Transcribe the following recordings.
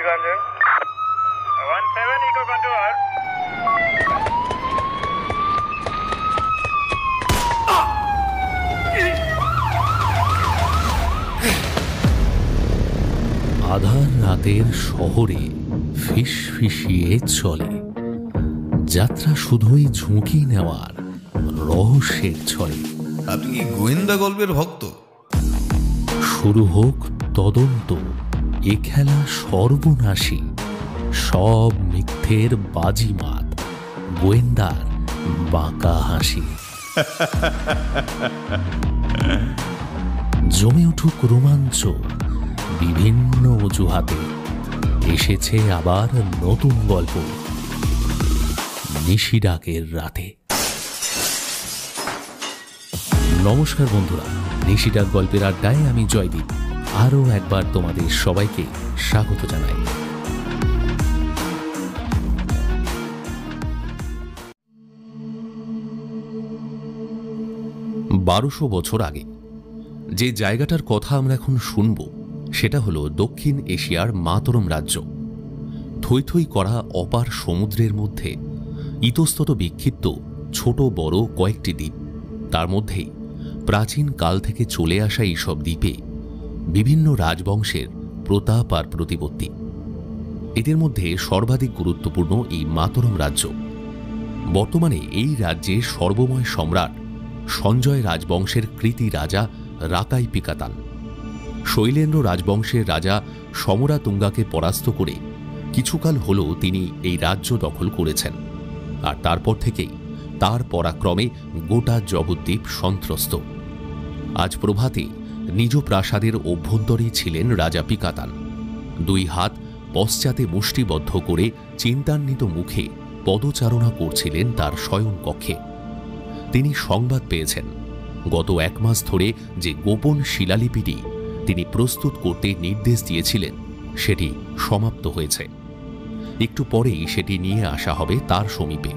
Ranikganj. 17 Eco Contour. আধার রাতের শহরে ফিসফিসিয়ে চলে যাত্রা, শুধুই ঝুঁকি নেওয়ার রহস্যের ছলে। আপনি কি গোয়েন্দা গল্পের ভক্ত? শুরু হোক তদন্ত, এ খেলা সর্বনাশী, সব মিথ্যের বাজিমাত, গোয়েন্দার বাঁকা হাসি। জমে উঠুক রোমাঞ্চ, বিভিন্ন অজুহাতে এসেছে আবার নতুন গল্প নিশিডাকের রাতে। নমস্কার বন্ধুরা, নিশিডাক গল্পের আড্ডায় আমি জয়দীপ আরও একবার তোমাদের সবাইকে স্বাগত জানাই। 1200 বছর আগে যে জায়গাটার কথা আমরা এখন শুনব সেটা হলো দক্ষিণ এশিয়ার মাতরম রাজ্য। থই থই করা অপার সমুদ্রের মধ্যে ইতস্তত বিক্ষিপ্ত ছোট বড় কয়েকটি দ্বীপ, তার মধ্যেই প্রাচীন কাল থেকে চলে আসা এইসব দ্বীপে বিভিন্ন রাজবংশের প্রতাপ আর প্রতিপত্তি। এদের মধ্যে সর্বাধিক গুরুত্বপূর্ণ এই মাতরম রাজ্য। বর্তমানে এই রাজ্যে সর্বময় সম্রাট সঞ্জয় রাজবংশের কৃতি রাজা রাকাই পিকাতান। শৈলেন্দ্র রাজবংশের রাজা সমরাতুঙ্গাকে পরাস্ত করে কিছুকাল হলেও তিনি এই রাজ্য দখল করেছেন, আর তারপর থেকেই তার পরাক্রমে গোটা জগদ্বীপ সন্ত্রস্ত। আজ প্রভাতে নিজ প্রাসাদের অভ্যন্তরেই ছিলেন রাজা পিকাতান। 2 হাত পশ্চাতে মুষ্টিবদ্ধ করে চিন্তান্বিত মুখে পদচারণা করছিলেন তার শয়নকক্ষে। তিনি সংবাদ পেয়েছেন গত 1 মাস ধরে যে গোপন শিলালিপিটি তিনি প্রস্তুত করতে নির্দেশ দিয়েছিলেন সেটি সমাপ্ত হয়েছে। একটু পরেই সেটি নিয়ে আসা হবে তার সমীপে।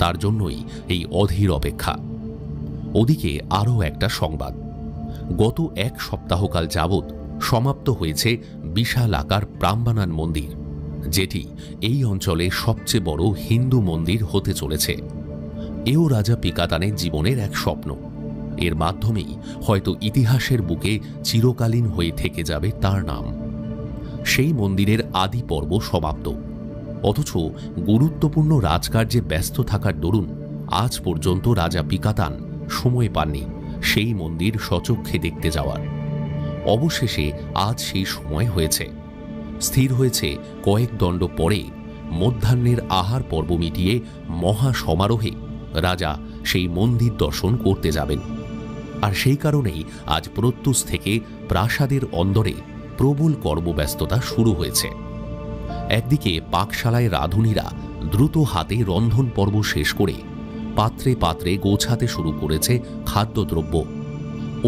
তার জন্যই এই অধীর অপেক্ষা। ওদিকে আরও একটা সংবাদ, গত 1 সপ্তাহকাল যাবৎ সমাপ্ত হয়েছে বিশাল আকার প্রাম্বানান মন্দির, যেটি এই অঞ্চলে সবচেয়ে বড় হিন্দু মন্দির হতে চলেছে। এও রাজা পিকাতানের জীবনের এক স্বপ্ন। এর মাধ্যমেই হয়তো ইতিহাসের বুকে চিরকালীন হয়ে থেকে যাবে তার নাম। সেই মন্দিরের আদি পর্ব সমাপ্ত, অথচ গুরুত্বপূর্ণ রাজকার্যে ব্যস্ত থাকার দরুন আজ পর্যন্ত রাজা পিকাতান সময় পাননি সেই মন্দির স্বচক্ষে দেখতে যাওয়ার। অবশেষে আজ সেই সময় হয়েছে। স্থির হয়েছে কয়েক দণ্ড পরে মধ্যাহ্নের আহার পর্ব মিটিয়ে মহা সমারোহে রাজা সেই মন্দির দর্শন করতে যাবেন। আর সেই কারণেই আজ প্রত্যুষ থেকে প্রাসাদের অন্দরে প্রবল কর্মব্যস্ততা শুরু হয়েছে। একদিকে পাকশালায় রাঁধুনিরা দ্রুত হাতে রন্ধন পর্ব শেষ করে পাত্রে পাত্রে গোছাতে শুরু করেছে খাদ্যদ্রব্য।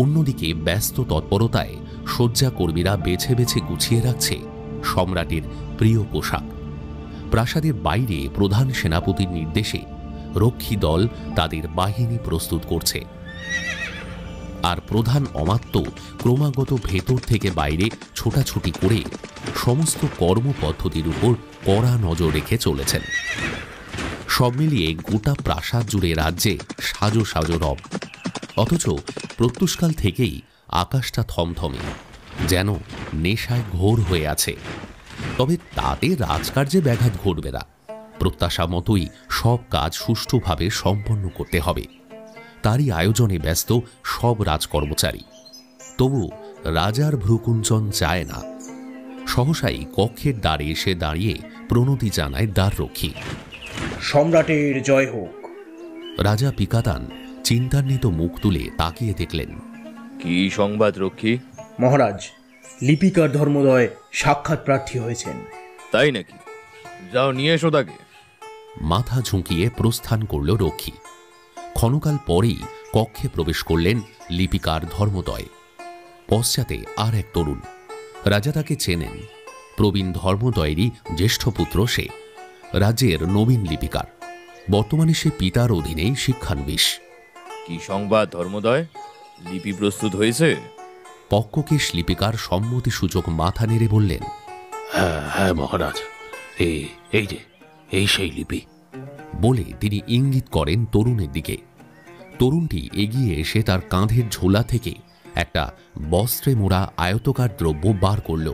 অন্যদিকে ব্যস্ত তৎপরতায় শয্যাকর্মীরা বেছে বেছে গুছিয়ে রাখছে সম্রাটের প্রিয় পোশাক। প্রাসাদের বাইরে প্রধান সেনাপতির নির্দেশে রক্ষী দল তাদের বাহিনী প্রস্তুত করছে, আর প্রধান অমাত্য ক্রমাগত ভেতর থেকে বাইরে ছোটাছুটি করে সমস্ত কর্মপদ্ধতির উপর কড়া নজর রেখে চলেছেন। সব মিলিয়ে গোটা প্রাসাদ জুড়ে রাজ্যে সাজো সাজো রব। অথচ প্রত্যুষকাল থেকেই আকাশটা থমথমে, যেন নেশায় ঘোর হয়ে আছে। তবে তাতে রাজকার্যে ব্যাঘাত ঘটবে না। প্রত্যাশা মতোই সব কাজ সুষ্ঠুভাবে সম্পন্ন করতে হবে, তারই আয়োজনে ব্যস্ত সব রাজকর্মচারী। তবু রাজার ভ্রুকুঞ্চন চায় না। সহসাই কক্ষের দ্বারে এসে দাঁড়িয়ে প্রণতি জানায় দ্বাররক্ষী। সম্রাটের জয় হোক। রাজা পিকাতান চিন্তান্বিত মুখ তুলে তাকিয়ে দেখলেন। কি সংবাদ রক্ষী? মহারাজ, লিপিকার ধর্মোদয় সাক্ষাৎ প্রার্থী হয়েছেন। তাই নাকি? যাও নিয়ে এসো তাকে। মাথা ঝুঁকিয়ে প্রস্থান করল রক্ষী। ক্ষণকাল পরেই কক্ষে প্রবেশ করলেন লিপিকার ধর্মোদয়। পশ্চাতে আর এক তরুণ। রাজা তাকে চেনেন। প্রবীণ ধর্মোদয়েরই জ্যেষ্ঠ পুত্র সে। রাজ্যের নবীন লিপিকার। বর্তমানে সে পিতার অধীনেই শিক্ষানবিশ। কি সংবাদ ধর্মোদয়? লিপি প্রস্তুত হয়েছে? পক্ককেশ লিপিকার সম্মতিসূচক মাথা নেড়ে বললেন, হ্যাঁ হ্যাঁ মহারাজ, এই যে এই সেই লিপি বলে তিনি ইঙ্গিত করেন তরুণের দিকে। তরুণটি এগিয়ে এসে তার কাঁধের ঝোলা থেকে একটা বস্ত্রে মোড়া আয়তকার দ্রব্য বার করল।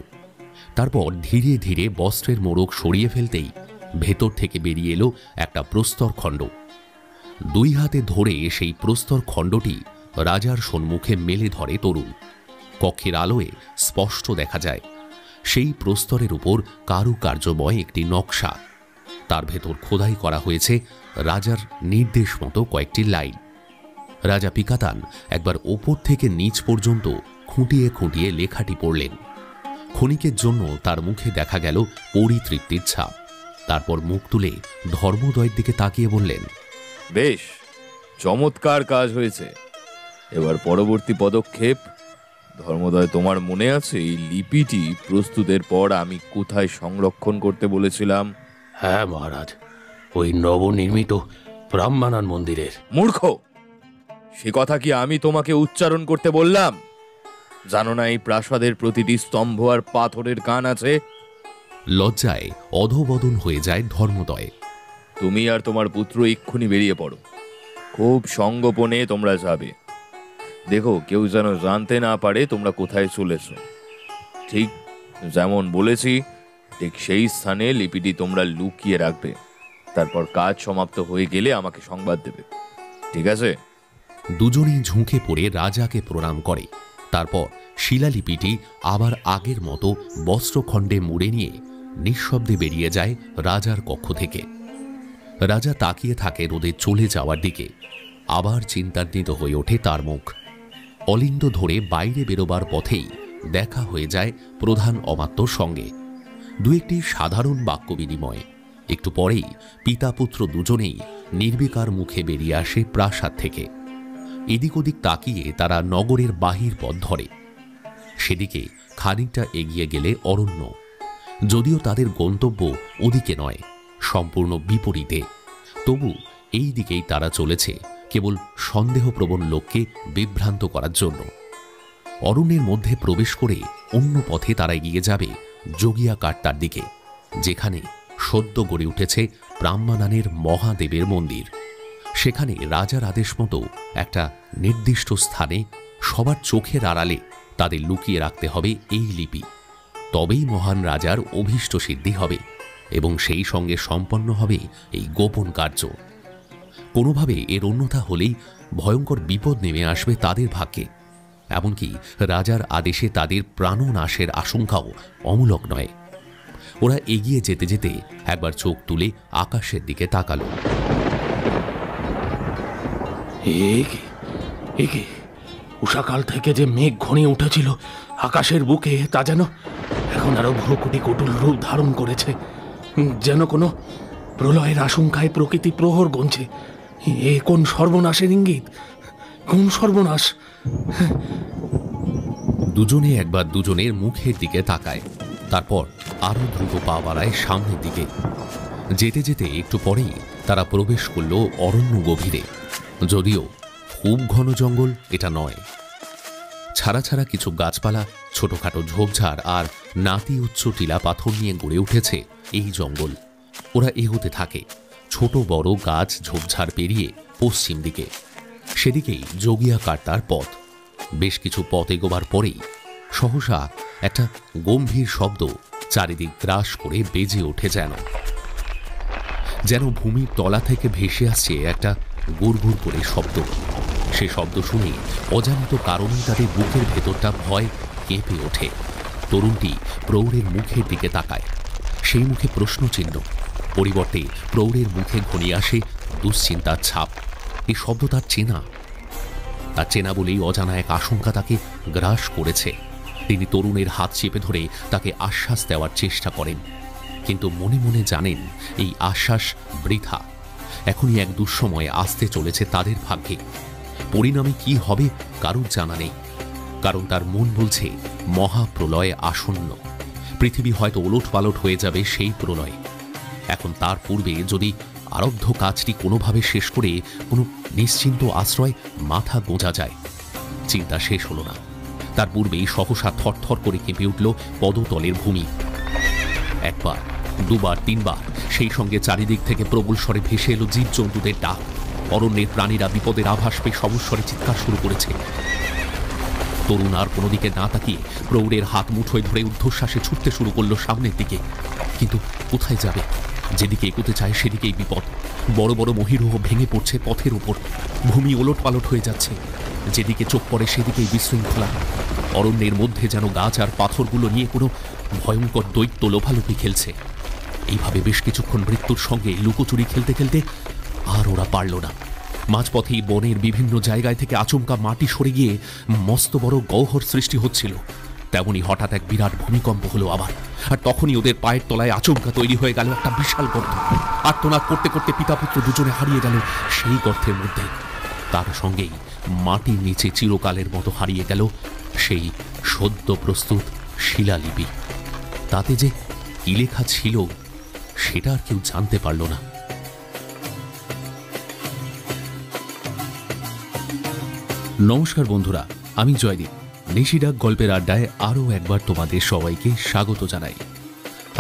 তারপর ধীরে ধীরে বস্ত্রের মোড়ক সরিয়ে ফেলতেই ভেতর থেকে বেরিয়ে এলো একটা প্রস্তর খণ্ড। দুই হাতে ধরে সেই প্রস্তর খণ্ডটি রাজার সম্মুখে মেলে ধরে তরুণ। কক্ষের আলোয় স্পষ্ট দেখা যায় সেই প্রস্তরের উপর কারুকার্যময় একটি নকশা। তার ভেতর খোদাই করা হয়েছে রাজার নির্দেশ মতো কয়েকটি লাইন। রাজা পিকাতান একবার ওপর থেকে নিচ পর্যন্ত খুঁটিয়ে খুঁটিয়ে লেখাটি পড়লেন। ক্ষণিকের জন্য তার মুখে দেখা গেল পরিতৃপ্তির ছাপ। তারপর মুখ তুলে ধর্মোদয়ের দিকে তাকিয়ে বললেন, বেশ চমৎকার কাজ হয়েছে। এবার পরবর্তী পদক্ষেপ। ধর্মোদয়, তোমার মনে আছে এই লিপিটি প্রস্তুতের পর আমি কোথায় সংরক্ষণ করতে বলেছিলাম? হ্যাঁ মহারাজ, ওই নবনির্মিত ব্রাহ্মণান মন্দিরের। মূর্খ, সে কথা কি আমি তোমাকে উচ্চারণ করতে বললাম? জানো না এই প্রাসাদের প্রতিটি স্তম্ভ আর পাথরের কান আছে? লজ্জায় অধোবদন হয়ে যায় ধর্মোদয়। তুমি আর তোমার পুত্র এক্ষুনি বেরিয়ে পড়ো। খুব সঙ্গোপনে তোমরা যাবে। দেখো কেউ যেন জানতে না পারে তোমরা কোথায় চলেছ। ঠিক যেমন বলেছি ঠিক সেই স্থানে লিপিটি তোমরা লুকিয়ে রাখবে। তারপর কাজ সমাপ্ত হয়ে গেলে আমাকে সংবাদ দেবে, ঠিক আছে? দুজনেই ঝুঁকে পড়ে রাজাকে প্রণাম করে। তারপর শিলালিপিটি আবার আগের মতো বস্ত্রখণ্ডে মুড়ে নিয়ে নিঃশব্দে বেরিয়ে যায় রাজার কক্ষ থেকে। রাজা তাকিয়ে থাকে রোদে চলে যাওয়ার দিকে। আবার চিন্তান্বিত হয়ে ওঠে তার মুখ। অলিন্দ ধরে বাইরে বেরোবার পথেই দেখা হয়ে যায় প্রধান অমাত্যর সঙ্গে। দু একটি সাধারণ বাক্য বিনিময়। একটু পরেই পিতা পুত্র দুজনেই নির্বিকার মুখে বেরিয়ে আসে প্রাসাদ থেকে। এদিক ওদিক তাকিয়ে তারা নগরের বাহির পথ ধরে। সেদিকে খানিকটা এগিয়ে গেলে অরণ্য। যদিও তাদের গন্তব্য ওদিকে নয়, সম্পূর্ণ বিপরীতে, তবু এই দিকেই তারা চলেছে কেবল সন্দেহপ্রবণ লোককে বিভ্রান্ত করার জন্য। অরণ্যের মধ্যে প্রবেশ করে অন্য পথে তারা এগিয়ে যাবে যোগিয়া কাট্টার দিকে, যেখানে সদ্য গড়ে উঠেছে ব্রাহ্মণানের মহাদেবের মন্দির। সেখানে রাজার আদেশ মতো একটা নির্দিষ্ট স্থানে সবার চোখের আড়ালে তাদের লুকিয়ে রাখতে হবে এই লিপি। তবেই মহান রাজার অভীষ্ট সিদ্ধি হবে এবং সেই সঙ্গে সম্পন্ন হবে এই গোপন কার্য। কোনোভাবে এর অন্যথা হলেই ভয়ঙ্কর বিপদ নেমে আসবে তাদের ভাগ্যে। এমনকি রাজার আদেশে তাদের প্রাণনাশের আশঙ্কাও অমূলক নয়। ওরা এগিয়ে যেতে যেতে একবার চোখ তুলে আকাশের দিকে তাকালো। উষাকাল থেকে যে মেঘ ঘনিয়ে উঠেছিল আকাশের বুকে, তা যেন এখন আরো ভ্রুকুটি কুটুল রূপ ধারণ করেছে। যেন কোনো প্রলয়ের আশঙ্কায় প্রকৃতি প্রহর গুনছে। এ কোন সর্বনাশের ইঙ্গিত? কোন সর্বনাশ? দুজনে একবার দুজনের মুখের দিকে তাকায়। তারপর আরো দ্রুত পা বাড়ায় সামনের দিকে। যেতে যেতে একটু পরেই তারা প্রবেশ করল অরণ্য গভীরে। যদিও খুব ঘন জঙ্গল এটা নয়, ছাড়া ছাড়া কিছু গাছপালা, ছোটখাটো ঝোপঝাড় আর নাতি উচ্চ টিলা পাথর নিয়ে গড়ে উঠেছে এই জঙ্গল। ওরা এগোতে থাকে ছোট বড় গাছ ঝোপঝাড় পেরিয়ে পশ্চিম দিকে। সেদিকেই যোগিয়া কাট্টার পথ। বেশ কিছু পথ এগোবার পরেই সহসা একটা গম্ভীর শব্দ চারিদিক গ্রাস করে বেজে ওঠে। যেন ভূমির তলা থেকে ভেসে আসছে একটা গুড়গুড় করে শব্দ। সে শব্দ শুনে অজানিত কারণেই তাদের বুকের ভেতরটা ভয় কেঁপে ওঠে। তরুণটি প্রৌঢ়ের মুখের দিকে তাকায়। সেই মুখে প্রশ্নচিহ্ন, পরিবর্তে প্রৌঢ়ের মুখে ঘনিয়ে আসে দুশ্চিন্তার ছাপ। এই শব্দ তার চেনা বলেই অজানা এক আশঙ্কা তাকে গ্রাস করেছে। তিনি তরুণের হাত চেপে ধরে তাকে আশ্বাস দেওয়ার চেষ্টা করেন, কিন্তু মনে মনে জানেন এই আশ্বাস বৃথা। এখনই এক দুঃসময় আসতে চলেছে তাদের ভাগ্যে। পরিণামে কি হবে কারুর জানা নেই, কারণ তার মন বলছে মহাপ্রলয় আসন্ন। পৃথিবী হয়তো ওলটপালট হয়ে যাবে সেই প্রলয়ে। এখন তার পূর্বে যদি আরব্ধ কাজটি কোনোভাবে শেষ করে কোনো নিশ্চিন্ত আশ্রয় মাথা গোঁজা যায়। চিন্তা শেষ হলো না, তার পূর্বেই সহসা থরথর করে কেঁপে উঠল পদতলের ভূমি। একবার, দুবার, তিনবার, সেই সঙ্গে চারিদিক থেকে প্রবল স্বরে ভেসে এলো জীবজন্তুদের ডাক। অরণ্যের প্রাণীরা বিপদের আভাস পেয়ে সমস্বরে চিৎকার শুরু করেছে। তরুণ আর কোনো দিকে না তাকিয়ে প্রৌঢ়ের হাত মুঠোয় ধরে ঊর্ধ্বশ্বাসে ছুটতে শুরু করলো সামনের দিকে। কিন্তু কোথায় যাবে? যেদিকে এগোতে চায় সেদিকেই বিপদ। বড় বড় মহিরুহ ভেঙে পড়ছে পথের ওপর, ভূমি ওলট পালট হয়ে যাচ্ছে। যেদিকে চোখ পড়ে সেদিকেই বিশৃঙ্খলা। অরণ্যের মধ্যে যেন গাছ আর পাথরগুলো নিয়ে কোনো ভয়ঙ্কর দৈত্য লোভালোপি খেলছে। এইভাবে বেশ কিছুক্ষণ মৃত্যুর সঙ্গে লুকোচুরি খেলতে খেলতে আর ওরা পারল না। মাঝপথেই বনের বিভিন্ন জায়গায় থেকে আচমকা মাটি সরে গিয়ে মস্ত বড় গহ্বর সৃষ্টি হচ্ছিল। তেমনি হঠাৎ এক বিরাট ভূমিকম্প হলো আবার, আর তখনই ওদের পায়ের তলায় আচমকা তৈরি হয়ে গেল একটা বিশাল গর্ত। আর্তনাদ করতে করতে পিতাপুত্র দুজনে হারিয়ে গেল সেই গর্তের মধ্যে। তার সঙ্গেই মাটির নিচে চিরকালের মতো হারিয়ে গেল সেই সদ্য প্রস্তুত শিলালিপি। তাতে যে কি লেখা ছিল সেটা আর কেউ জানতে পারল না। নমস্কার বন্ধুরা, আমি জয়দীপ। নিশিডাক গল্পের আড্ডায় আরও একবার তোমাদের সবাইকে স্বাগত জানাই।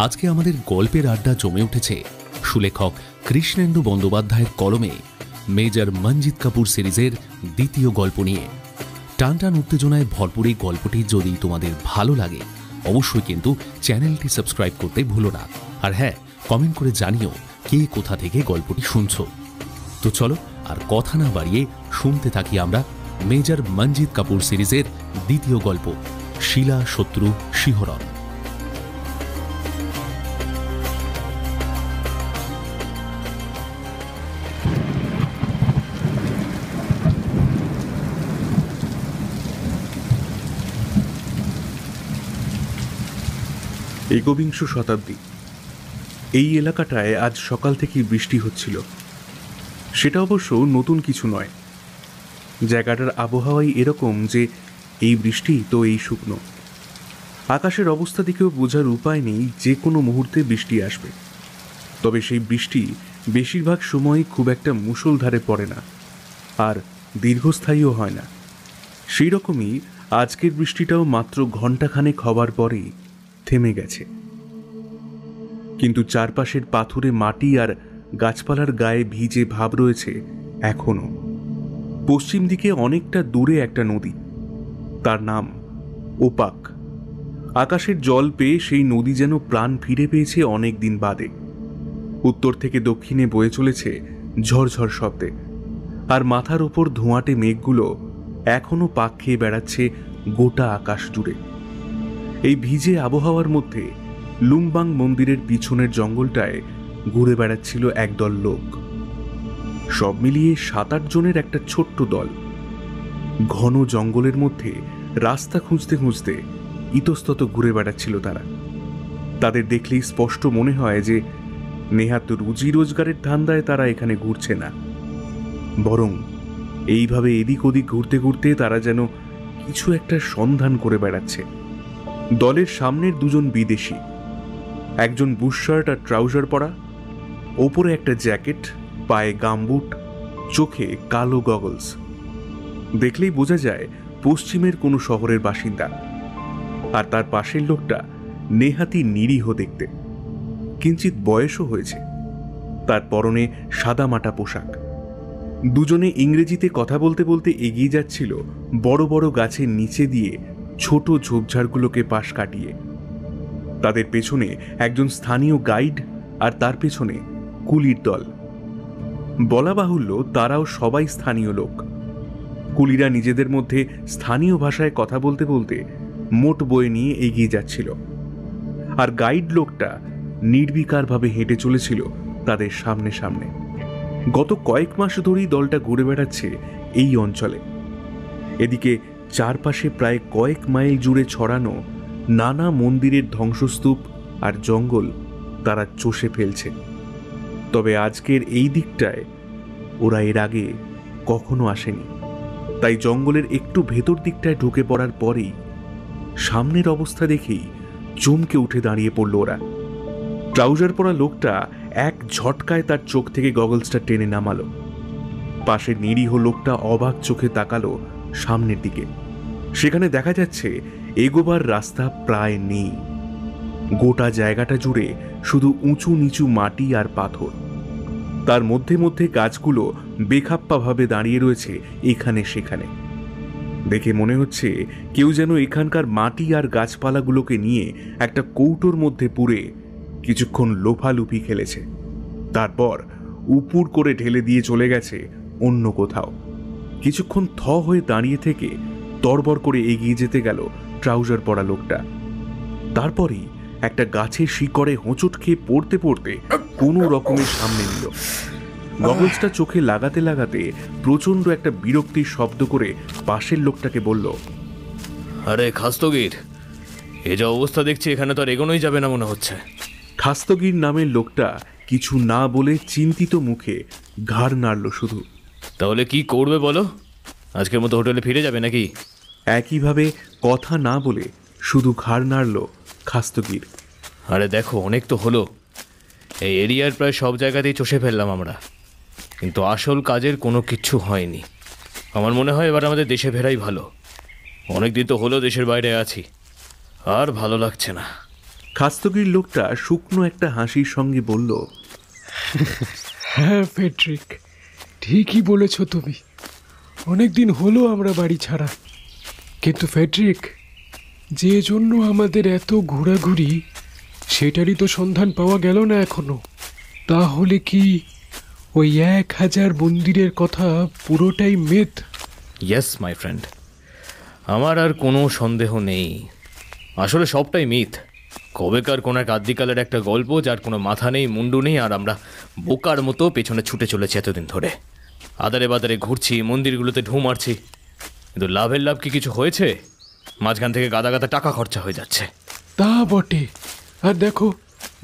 আজকে আমাদের গল্পের আড্ডা জমে উঠেছে সুলেখক কৃষ্ণেন্দু বন্দ্যোপাধ্যায়ের কলমে মেজর মঞ্জিত কাপুর সিরিজের দ্বিতীয় গল্প নিয়ে। টানটান উত্তেজনায় ভরপুর এই গল্পটি যদি তোমাদের ভালো লাগে অবশ্যই কিন্তু চ্যানেলটি সাবস্ক্রাইব করতে ভুলো না। আর হ্যাঁ, কমেন্ট করে জানিও কে কোথা থেকে গল্পটি শুনছো। তো চলো আর কথা না বাড়িয়ে শুনতে থাকি আমরা মেজর মঞ্জিত কাপুর সিরিজের দ্বিতীয় গল্প শিলা শত্রু শিহরণ। একবিংশ শতাব্দী। এই এলাকাটায় আজ সকাল থেকেই বৃষ্টি হচ্ছিল। সেটা অবশ্য নতুন কিছু নয়। জায়গাটার আবহাওয়াই এরকম যে এই বৃষ্টি তো এই শুকনো। আকাশের অবস্থা দেখেও বোঝার উপায় নেই যে কোনো মুহূর্তে বৃষ্টি আসবে। তবে সেই বৃষ্টি বেশিরভাগ সময় খুব একটা মুষলধারে পড়ে না, আর দীর্ঘস্থায়ীও হয় না। সেই রকমই আজকের বৃষ্টিটাও মাত্র ঘণ্টাখানেক হবার পরেই থেমে গেছে। কিন্তু চারপাশের পাথুরে মাটি আর গাছপালার গায়ে ভিজে ভাব রয়েছে এখনো। পশ্চিম দিকে অনেকটা দূরে একটা নদী, তার নাম ওপাক। আকাশের জল পেয়ে সেই নদী যেন প্রাণ ফিরে পেয়েছে অনেক দিন বাদে। উত্তর থেকে দক্ষিণে বয়ে চলেছে ঝরঝর শব্দে, আর মাথার ওপর ধোঁয়াটে মেঘগুলো এখনো পাক খেয়ে বেড়াচ্ছে গোটা আকাশ জুড়ে। এই ভিজে আবহাওয়ার মধ্যে লুমবাং মন্দিরের পিছনের জঙ্গলটায় ঘুরে বেড়াচ্ছিল একদল লোক। সব মিলিয়ে 7-8 জনের একটা ছোট্ট দল। ঘন জঙ্গলের মধ্যে রাস্তা খুঁজতে খুঁজতে ইতস্তত ঘুরে বেড়াচ্ছিল তারা। তাদের দেখলেই স্পষ্ট মনে হয় যে নেহাত রুজি রোজগারের ধান্দায় তারা এখানে ঘুরছে না, বরং এইভাবে এদিক ওদিক ঘুরতে ঘুরতে তারা যেন কিছু একটা সন্ধান করে বেড়াচ্ছে। দলের সামনের দুজন বিদেশি, একজন বুশশার্ট আর ট্রাউজার পরা, ওপরে একটা জ্যাকেট, পায়ে গামবুট, চোখে কালো গগলস। দেখলেই বোঝা যায় পশ্চিমের কোনো শহরের বাসিন্দা। আর তার পাশের লোকটা নেহাতি নিরীহ দেখতে, কিঞ্চিত বয়সও হয়েছে। তার পরনে সাদামাটা পোশাক। দুজনে ইংরেজিতে কথা বলতে বলতে এগিয়ে যাচ্ছিল বড় বড় গাছের নিচে দিয়ে ছোট ঝোপঝাড়গুলোকে পাশ কাটিয়ে। তাদের পেছনে একজন স্থানীয় গাইড, আর তার পেছনে কুলির দল। বলা বাহুল্য তারাও সবাই স্থানীয় লোক। কুলিরা নিজেদের মধ্যে স্থানীয় ভাষায় কথা বলতে বলতে মোট বয়ে নিয়ে এগিয়ে যাচ্ছিল, আর গাইড লোকটা নির্বিকারভাবে হেঁটে চলেছিল তাদের সামনে সামনে। গত কয়েক মাস ধরেই দলটা ঘুরে বেড়াচ্ছে এই অঞ্চলে। এদিকে চারপাশে প্রায় কয়েক মাইল জুড়ে ছড়ানো নানা মন্দিরের ধ্বংসস্তূপ আর জঙ্গল তারা চষে ফেলছে। তবে আজকের এই দিকটায় ওরা এর আগে কখনো আসেনি, তাই জঙ্গলের একটু ভেতর দিকটায় ঢুকে পড়ার পরেই সামনের অবস্থা দেখেই চমকে উঠে দাঁড়িয়ে পড়ল ওরা। ট্রাউজার পরা লোকটা এক ঝটকায় তার চোখ থেকে গগলসটা টেনে নামালো। পাশের নিরীহ লোকটা অবাক চোখে তাকালো সামনের দিকে। সেখানে দেখা যাচ্ছে এগোবার রাস্তা প্রায় নেই। গোটা জায়গাটা জুড়ে শুধু উঁচু নিচু মাটি আর পাথর। তার মধ্যে মধ্যে গাছগুলো বেখাপ্পাভাবে দাঁড়িয়ে রয়েছে এখানে সেখানে। দেখে মনে হচ্ছে কেউ যেন এখানকার মাটি আর গাছপালাগুলোকে নিয়ে একটা কৌটোর মধ্যে পুরে কিছুক্ষণ লোফালুফি খেলেছে, তারপর উপুর করে ঢেলে দিয়ে চলে গেছে অন্য কোথাও। কিছুক্ষণ থ হয়ে দাঁড়িয়ে থেকে তড়বড় করে এগিয়ে যেতে গেল ট্রাউজার পরা লোকটা। তারপরেই একটা গাছের শিকড়ে হোঁচট খেয়ে পড়তে পড়তে কোনো রকমের সামনে নিল। গগলসটা চোখে লাগাতে লাগাতে প্রচন্ড একটা বিরক্তির শব্দ করে পাশের লোকটাকে বলল, আরে খাস্তগির, এ যা অবস্থা দেখছি এখানে তো আর এগোনোই যাবে না মনে হচ্ছে। খাস্তগির নামের লোকটা কিছু না বলে চিন্তিত মুখে ঘাড় নাড়ল শুধু। তাহলে কি করবে বলো? আজকের মতো হোটেলে ফিরে যাবে নাকি? একইভাবে কথা না বলে শুধু ঘাড় নাড়ল খাস্তগির। আরে দেখো, অনেক তো হলো, এই এরিয়ার প্রায় সব জায়গাতেই চষে ফেললাম আমরা, কিন্তু আসল কাজের কোনো কিচ্ছু হয়নি। আমার মনে হয় এবার আমাদের দেশে ফেরাই ভালো। অনেকদিন তো হলো দেশের বাইরে আছি, আর ভালো লাগছে না। খাস্তগির লোকটা শুকনো একটা হাসির সঙ্গে বলল, হ্যাঁ ফেডরিক, ঠিকই বলেছ তুমি। অনেকদিন হলো আমরা বাড়ি ছাড়া, কিন্তু ফেডরিক, যে জন্য আমাদের এত ঘোরাঘুরি সেটারই তো সন্ধান পাওয়া গেল না এখনো। তাহলে কি ওই 1000 মন্দিরের কথা পুরোটাই মিথ? ইয়েস মাই ফ্রেন্ড, আমার আর কোনো সন্দেহ নেই, আসলে সবটাই মিথ। কবেকার কোন এক আদ্যিকালের একটা গল্প, যার কোনো মাথা নেই মুন্ডু নেই, আর আমরা বোকার মতো পেছনে ছুটে চলেছি এতদিন ধরে। আদারে বাদারে ঘুরছি, মন্দিরগুলোতে ঢু মারছি, কিন্তু লাভের লাভ কি কিছু হয়েছে? মাঝখান থেকে গাদা গাদা টাকা খরচা হয়ে যাচ্ছে। তা বটে। আর দেখো,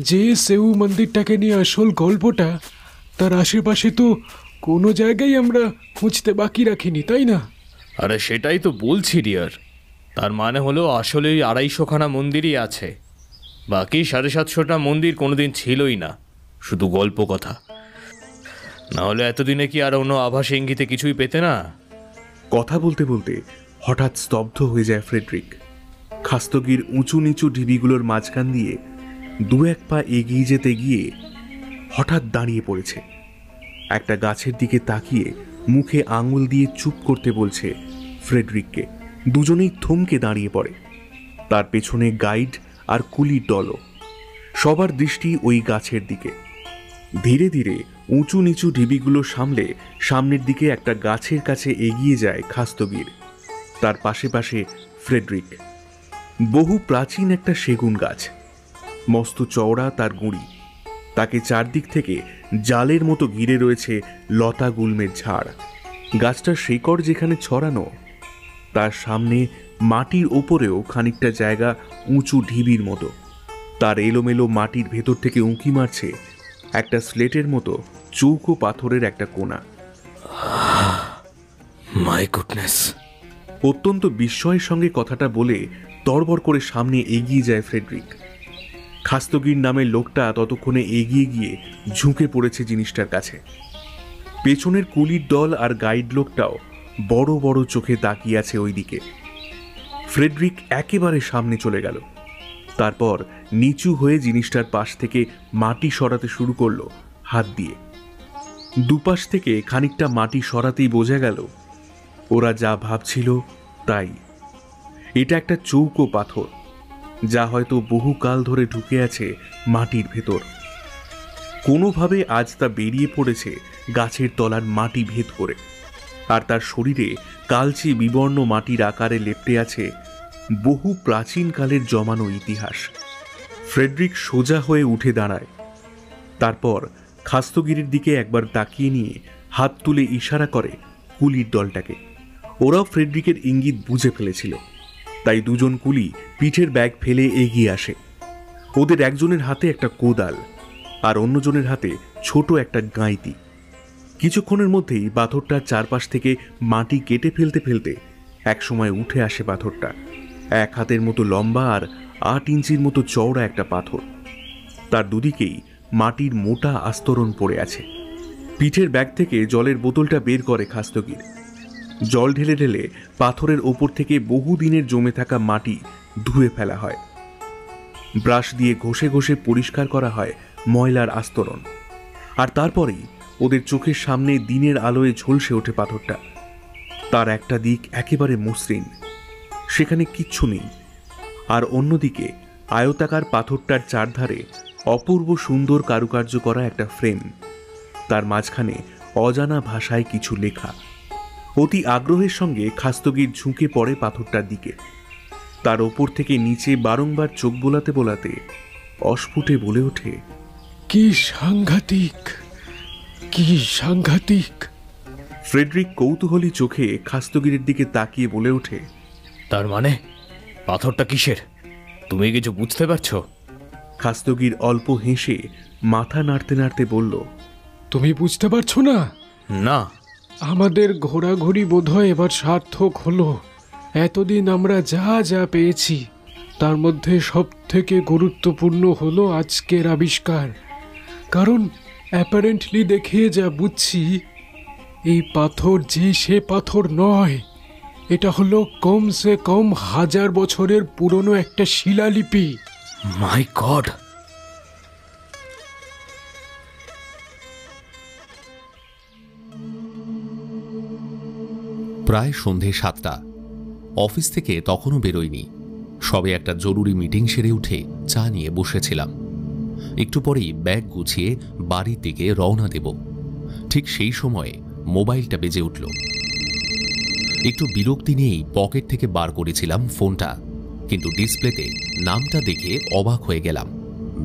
যে সেউ মন্দিরটাকে নিয়ে আসল গল্পটা, তার আশেপাশে তো কোনো জায়গায় আমরা খুঁজতে বাকি রাখিনি, তাই না? আরে সেটাই তো বলছি ডিয়ার, তার মানে হলো আসলে 250খানা মন্দিরই আছে, বাকি 750টা মন্দির কোনোদিন ছিলই না, শুধু গল্প কথা। নাহলে এতদিনে কি আর অন্য আভাস ইঙ্গিতে কিছুই পেতে না? কথা বলতে বলতে হঠাৎ স্তব্ধ হয়ে যায় ফ্রেডরিক। খাস্তগির উঁচু নিচু ঢিবিগুলোর মাঝখান দিয়ে 2-1 পা এগিয়ে যেতে গিয়ে হঠাৎ দাঁড়িয়ে পড়েছে। একটা গাছের দিকে তাকিয়ে মুখে আঙুল দিয়ে চুপ করতে বলছে ফ্রেডরিককে। দুজনেই থমকে দাঁড়িয়ে পড়ে। তার পেছনে গাইড আর কুলির দলও। সবার দৃষ্টি ওই গাছের দিকে। ধীরে ধীরে উঁচু নিচু ঢিবিগুলো সামলে সামনের দিকে একটা গাছের কাছে এগিয়ে যায় খাস্তগির। তার পাশে পাশে ফ্রেডরিক। বহু প্রাচীন একটা সেগুন গাছ, মস্ত চওড়া তার গুঁড়ি। তাকে চারদিক থেকে জালের মতো ঘিরে রয়েছে লতা গুল্মের ঝাড়। গাছটার শিকড় যেখানে ছড়ানো, তার সামনে মাটির ওপরেও খানিকটা জায়গা উঁচু ঢিবির মতো। তার এলোমেলো মাটির ভেতর থেকে উঁকি মারছে একটা স্লেটের মতো চৌকো পাথরের একটা কোণা। My goodness! অত্যন্ত বিস্ময়ের সঙ্গে কথাটা বলে তড়বড় করে সামনে এগিয়ে যায় ফ্রেডরিক। খাস্তগির নামের লোকটা ততক্ষণে এগিয়ে গিয়ে ঝুঁকে পড়েছে জিনিসটার কাছে। পেছনের কুলির দল আর গাইড লোকটাও বড় বড় চোখে তাকিয়ে আছে ওই দিকে। ফ্রেডরিক একেবারে সামনে চলে গেল। তারপর নিচু হয়ে জিনিসটার পাশ থেকে মাটি সরাতে শুরু করলো হাত দিয়ে। দুপাশ থেকে খানিকটা মাটি সরাতেই বোঝা গেল ওরা যা ভাবছিল তাই। এটা একটা চৌকো পাথর, যা হয়তো বহুকাল ধরে ঢুকে আছে মাটির ভেতর। কোনোভাবে আজ তা বেরিয়ে পড়েছে গাছের তলার মাটি ভেদ করে, আর তার শরীরে কালচে বিবর্ণ মাটির আকারে লেপ্টে আছে বহু প্রাচীনকালের জমানো ইতিহাস। ফ্রেডরিক সোজা হয়ে উঠে দাঁড়ায়। তারপর খাস্তগিরির দিকে একবার তাকিয়ে নিয়ে হাত তুলে ইশারা করে কুলির দলটাকে। ওরাও ফ্রেডরিকের ইঙ্গিত বুঝে ফেলেছিল, তাই দুজন কুলি পিঠের ব্যাগ ফেলে এগিয়ে আসে। ওদের একজনের হাতে একটা কোদাল আর অন্যজনের হাতে ছোট একটা গাঁইতি। কিছুক্ষণের মধ্যেই পাথরটার চারপাশ থেকে মাটি কেটে ফেলতে ফেলতে একসময় উঠে আসে পাথরটা। 1 হাতের মতো লম্বা আর 8 ইঞ্চির মতো চওড়া একটা পাথর। তার দুদিকেই মাটির মোটা আস্তরণ পড়ে আছে। পিঠের ব্যাগ থেকে জলের বোতলটা বের করে খাস্তগির। জল ঢেলে ঢেলে পাথরের ওপর থেকে বহুদিনের জমে থাকা মাটি ধুয়ে ফেলা হয়। ব্রাশ দিয়ে ঘষে ঘষে পরিষ্কার করা হয় ময়লার আস্তরণ। আর তারপরেই ওদের চোখের সামনে দিনের আলোয় ঝলসে ওঠে পাথরটা। তার একটা দিক একেবারে মসৃণ, সেখানে কিচ্ছু নেই, আর অন্যদিকে আয়তাকার পাথরটার চারধারে অপূর্ব সুন্দর কারুকার্য করা একটা ফ্রেম, তার মাঝখানে অজানা ভাষায় কিছু লেখা। অতি আগ্রহের সঙ্গে খাস্তগির ঝুঁকে পড়ে পাথরটার দিকে। তার ওপর থেকে নিচে বারংবার চোখ বোলাতে বোলাতে অস্ফুটে বলে ওঠে, কি সাংঘাতিক, কি সাংঘাতিক। ফ্রেডরিক কৌতূহলী চোখে খাস্তগিরের দিকে তাকিয়ে বলে ওঠে, তার মানে পাথরটা কিসের? তুমি কিছু বুঝতে পারছো? খাস্তগির অল্প হেসে মাথা নাড়তে নাড়তে বলল, তুমি বুঝতে পারছো না? না। আমাদের ঘোরাঘুরি বোধহয় এবার সার্থক হলো। এতদিন আমরা যা যা পেয়েছি তার মধ্যে সব থেকে গুরুত্বপূর্ণ হলো আজকের আবিষ্কার। কারণ অ্যাপারেন্টলি দেখে যা বুঝছি, এই পাথর যে সে পাথর নয়, এটা হলো কমসে কম 1000 বছরের পুরনো একটা শিলালিপি। মাই গড! প্রায় সন্ধে 7টা। অফিস থেকে তখনও বেরোয়নি, সবে একটা জরুরি মিটিং সেরে উঠে চা নিয়ে বসেছিলাম। একটু পরেই ব্যাগ গুছিয়ে বাড়ির দিকে রওনা দেব। ঠিক সেই সময়ে মোবাইলটা বেজে উঠল। একটু বিরক্তি নিয়েই পকেট থেকে বার করেছিলাম ফোনটা, কিন্তু ডিসপ্লেতে নামটা দেখে অবাক হয়ে গেলাম,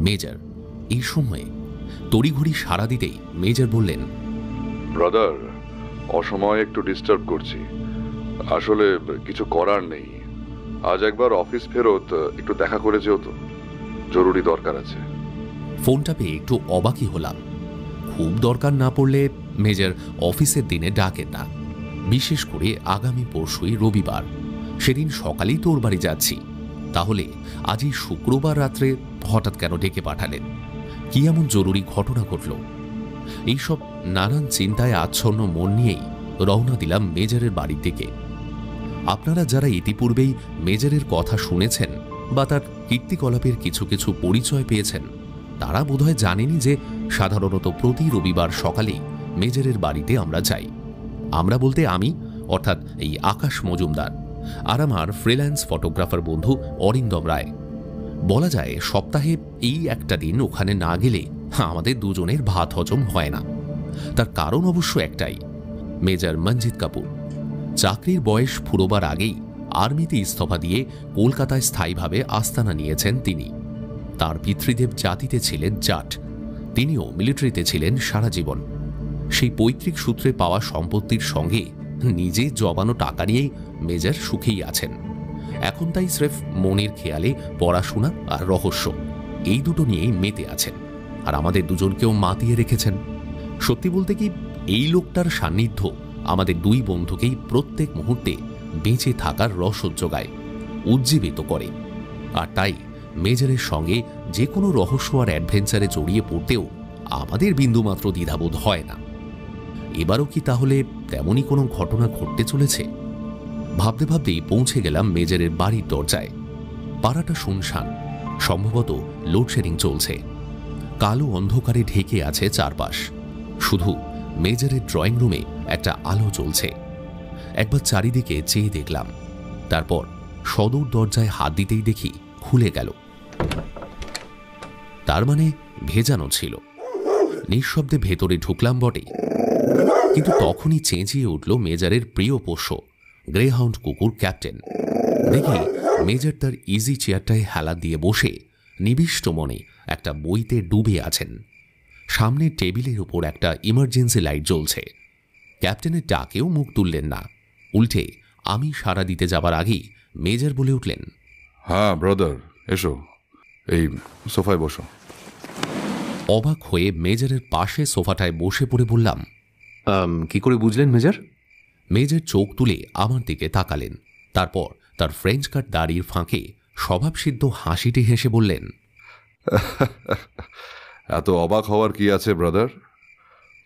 মেজর। এই সময়ে তড়িঘড়ি সাড়া দিতেই মেজর বললেন, ব্রাদার, অসময়ে একটু ডিস্টার্ব করছি, আসলে কিছু করার নেই। আজ একবার অফিস ফেরত একটু দেখা করে যেও তো, জরুরি দরকার আছে। ফোনটা পেয়ে একটু অবাকই হলাম। খুব দরকার না পড়লে মেজর অফিসের দিনে ডাকেন না, বিশেষ করে আগামী পরশুই রবিবার। সেদিন সকালেই তোর বাড়ি যাচ্ছি, তাহলে আজই শুক্রবার রাত্রে হঠাৎ কেন ডেকে পাঠালেন? কি এমন জরুরি ঘটনা ঘটল? এইসব নানান চিন্তায় আচ্ছন্ন মন নিয়েই রওনা দিলাম মেজরের বাড়ির দিকে। আপনারা যারা ইতিপূর্বেই মেজরের কথা শুনেছেন বা তার কীর্তিকলাপের কিছু কিছু পরিচয় পেয়েছেন, তারা বোধহয় জানেনই যে সাধারণত প্রতি রবিবার সকালেই মেজরের বাড়িতে আমরা যাই। আমরা বলতে আমি, অর্থাৎ এই আকাশ মজুমদার, আর আমার ফ্রিল্যান্স ফটোগ্রাফার বন্ধু অরিন্দম রায়। বলা যায় সপ্তাহে এই একটা দিন ওখানে না গেলে আমাদের দুজনের ভাত হজম হয় না। তার কারণ অবশ্য একটাই, মেজর মঞ্জিত কাপুর। চাকরির বয়স ফুরোবার আগেই আর্মিতে ইস্তফা দিয়ে কলকাতায় স্থায়ীভাবে আস্তানা নিয়েছেন তিনি। তার পিতৃদেব জাতিতে ছিলেন জাট, তিনিও মিলিটারিতে ছিলেন সারা জীবন। সেই পৈতৃক সূত্রে পাওয়া সম্পত্তির সঙ্গে নিজে জমানো টাকা নিয়েই মেজর সুখেই আছেন। এখন তাই স্রেফ মনের খেয়ালে পড়াশোনা আর রহস্য, এই দুটো নিয়েই মেতে আছেন, আর আমাদের দুজনকেও মাতিয়ে রেখেছেন। সত্যি বলতে কি, এই লোকটার সান্নিধ্য আমাদের দুই বন্ধুকেই প্রত্যেক মুহূর্তে বেঁচে থাকার রসদ যোগায়, উজ্জীবিত করে। আর তাই মেজরের সঙ্গে যে কোনো রহস্য আর অ্যাডভেঞ্চারে জড়িয়ে পড়তেও আমাদের বিন্দুমাত্র দ্বিধাবোধ হয় না। এবারও কি তাহলে তেমনই কোনো ঘটনা ঘটতে চলেছে? ভাবতে ভাবতেই পৌঁছে গেলাম মেজরের বাড়ির দরজায়। পাড়াটা শুনশান, সম্ভবত লোডশেডিং চলছে। কালো অন্ধকারে ঢেকে আছে চারপাশ, শুধু মেজরের ড্রয়িং রুমে একটা আলো জ্বলছে। একবার চারিদিকে চেয়ে দেখলাম, তারপর সদর দরজায় হাত দিতেই দেখি খুলে গেল। তার মানে ভেজানো ছিল। নিঃশব্দে ভেতরে ঢুকলাম বটে, কিন্তু তখনই চেঁচিয়ে উঠল মেজরের প্রিয় পোষ্য গ্রেহাউন্ড কুকুর ক্যাপ্টেন। দেখি মেজর তার ইজি চেয়ারটায় হেলা দিয়ে বসে নিবিষ্ট মনে একটা বইতে ডুবে আছেন। সামনে টেবিলের উপর একটা ইমার্জেন্সি লাইট জ্বলছে। ক্যাপ্টেনের ডাকেও মুখ তুললেন না, উল্টে আমি সাড়া দিতে যাবার আগেই মেজর বলে উঠলেন, হ্যাঁ ব্রাদার, এসো, এই সোফায় বসো। অবাক হয়ে মেজরের পাশে সোফাটায় বসে পড়ে বললাম, কি করে বুঝলেন মেজর? মেজর চোখ তুলে আমার দিকে তাকালেন, তারপর তার ফ্রেঞ্চ কাট দাড়ির ফাঁকে স্বভাবসিদ্ধ হাসিটি হেসে বললেন, এত অবাক হওয়ার কি আছে ব্রাদার?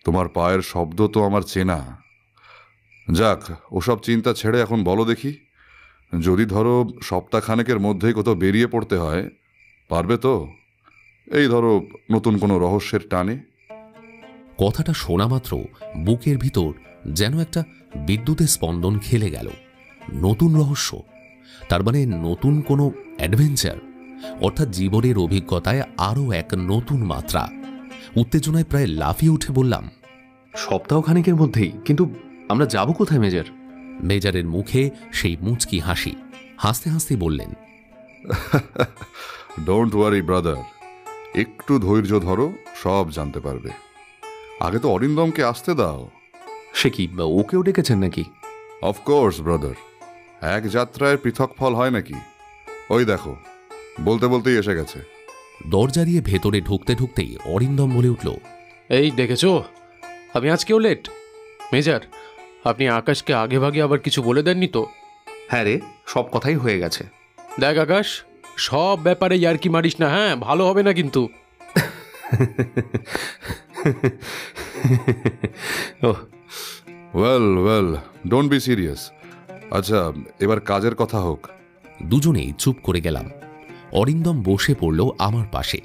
তোমার পায়ের শব্দ তো আমার চেনা। যাক, ওসব চিন্তা ছেড়ে এখন বলো দেখি, যদি ধরো সপ্তাহখানেকের মধ্যেই কোথাও বেরিয়ে পড়তে হয়, পারবে তো? এই ধরো নতুন কোনো রহস্যের টানে। কথাটা শোনা মাত্র বুকের ভিতর যেন একটা বিদ্যুতের স্পন্দন খেলে গেল। নতুন রহস্য, তার মানে নতুন কোনো অ্যাডভেঞ্চার, অর্থাৎ জীবনের অভিজ্ঞতায় আরও এক নতুন মাত্রা। উত্তেজনায় প্রায় লাফিয়ে উঠে বললাম, সপ্তাহখানেকের মধ্যেই? কিন্তু আমরা যাব কোথায় মেজর? মেজরের মুখে সেই মুচকি হাসি। হাসতে হাসতে বললেন, ডোন্ট ওয়ারি ব্রাদার, একটু ধৈর্য ধরো, সব জানতে পারবে। আগে তো অরিন্দমকে আসতে দাও। সে কি, ওকেও ডেকেছেন নাকি? অফকোর্স ব্রাদার, এক যাত্রায় পৃথক ফল হয় নাকি? ওই দেখো, বলতে বলতেই এসে গেছে। দরজা দিয়ে ভেতরে ঢুকতে ঢুকতেই অরিন্দম বলে উঠল, এই দেখেছো, আমি আজকেও লেট। মেজর, আপনি আকাশকে আগে ভাগে আবার কিছু বলে দেননি তো? হ্যাঁ রে, সব কথাই হয়ে গেছে। দেখ আকাশ, সব ব্যাপারে ইয়ার্কি মারিস না, হ্যাঁ? ভালো হবে না কিন্তু। Well don't be serious. আচ্ছা, এবার কাজের কথা হোক। দুজনেই চুপ করে গেলাম। অরিন্দম বসে পড়ল আমার পাশে।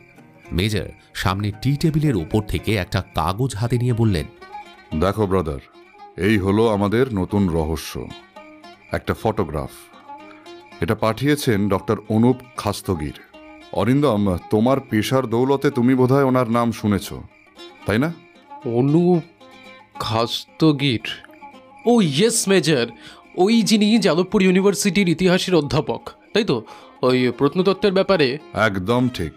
মেজর সামনে টি টেবিলের ওপর থেকে একটা কাগজ হাতে নিয়ে বললেন, দেখো ব্রাদার, এই হলো আমাদের নতুন রহস্য, একটা ফটোগ্রাফ। এটা পাঠিয়েছেন ডক্টর অনুপ খাস্তগির। অরিন্দম, তোমার পেশার দৌলতে তুমি বোধহয় ওনার নাম শুনেছ, তাই না? অনুপ খাস্তগির? ও ইয়েস মেজর, ওই যিনি যাদবপুর ইউনিভার্সিটির ইতিহাসের অধ্যাপক, তাই তো? ওই প্রত্নতত্ত্বের ব্যাপারে? একদম ঠিক।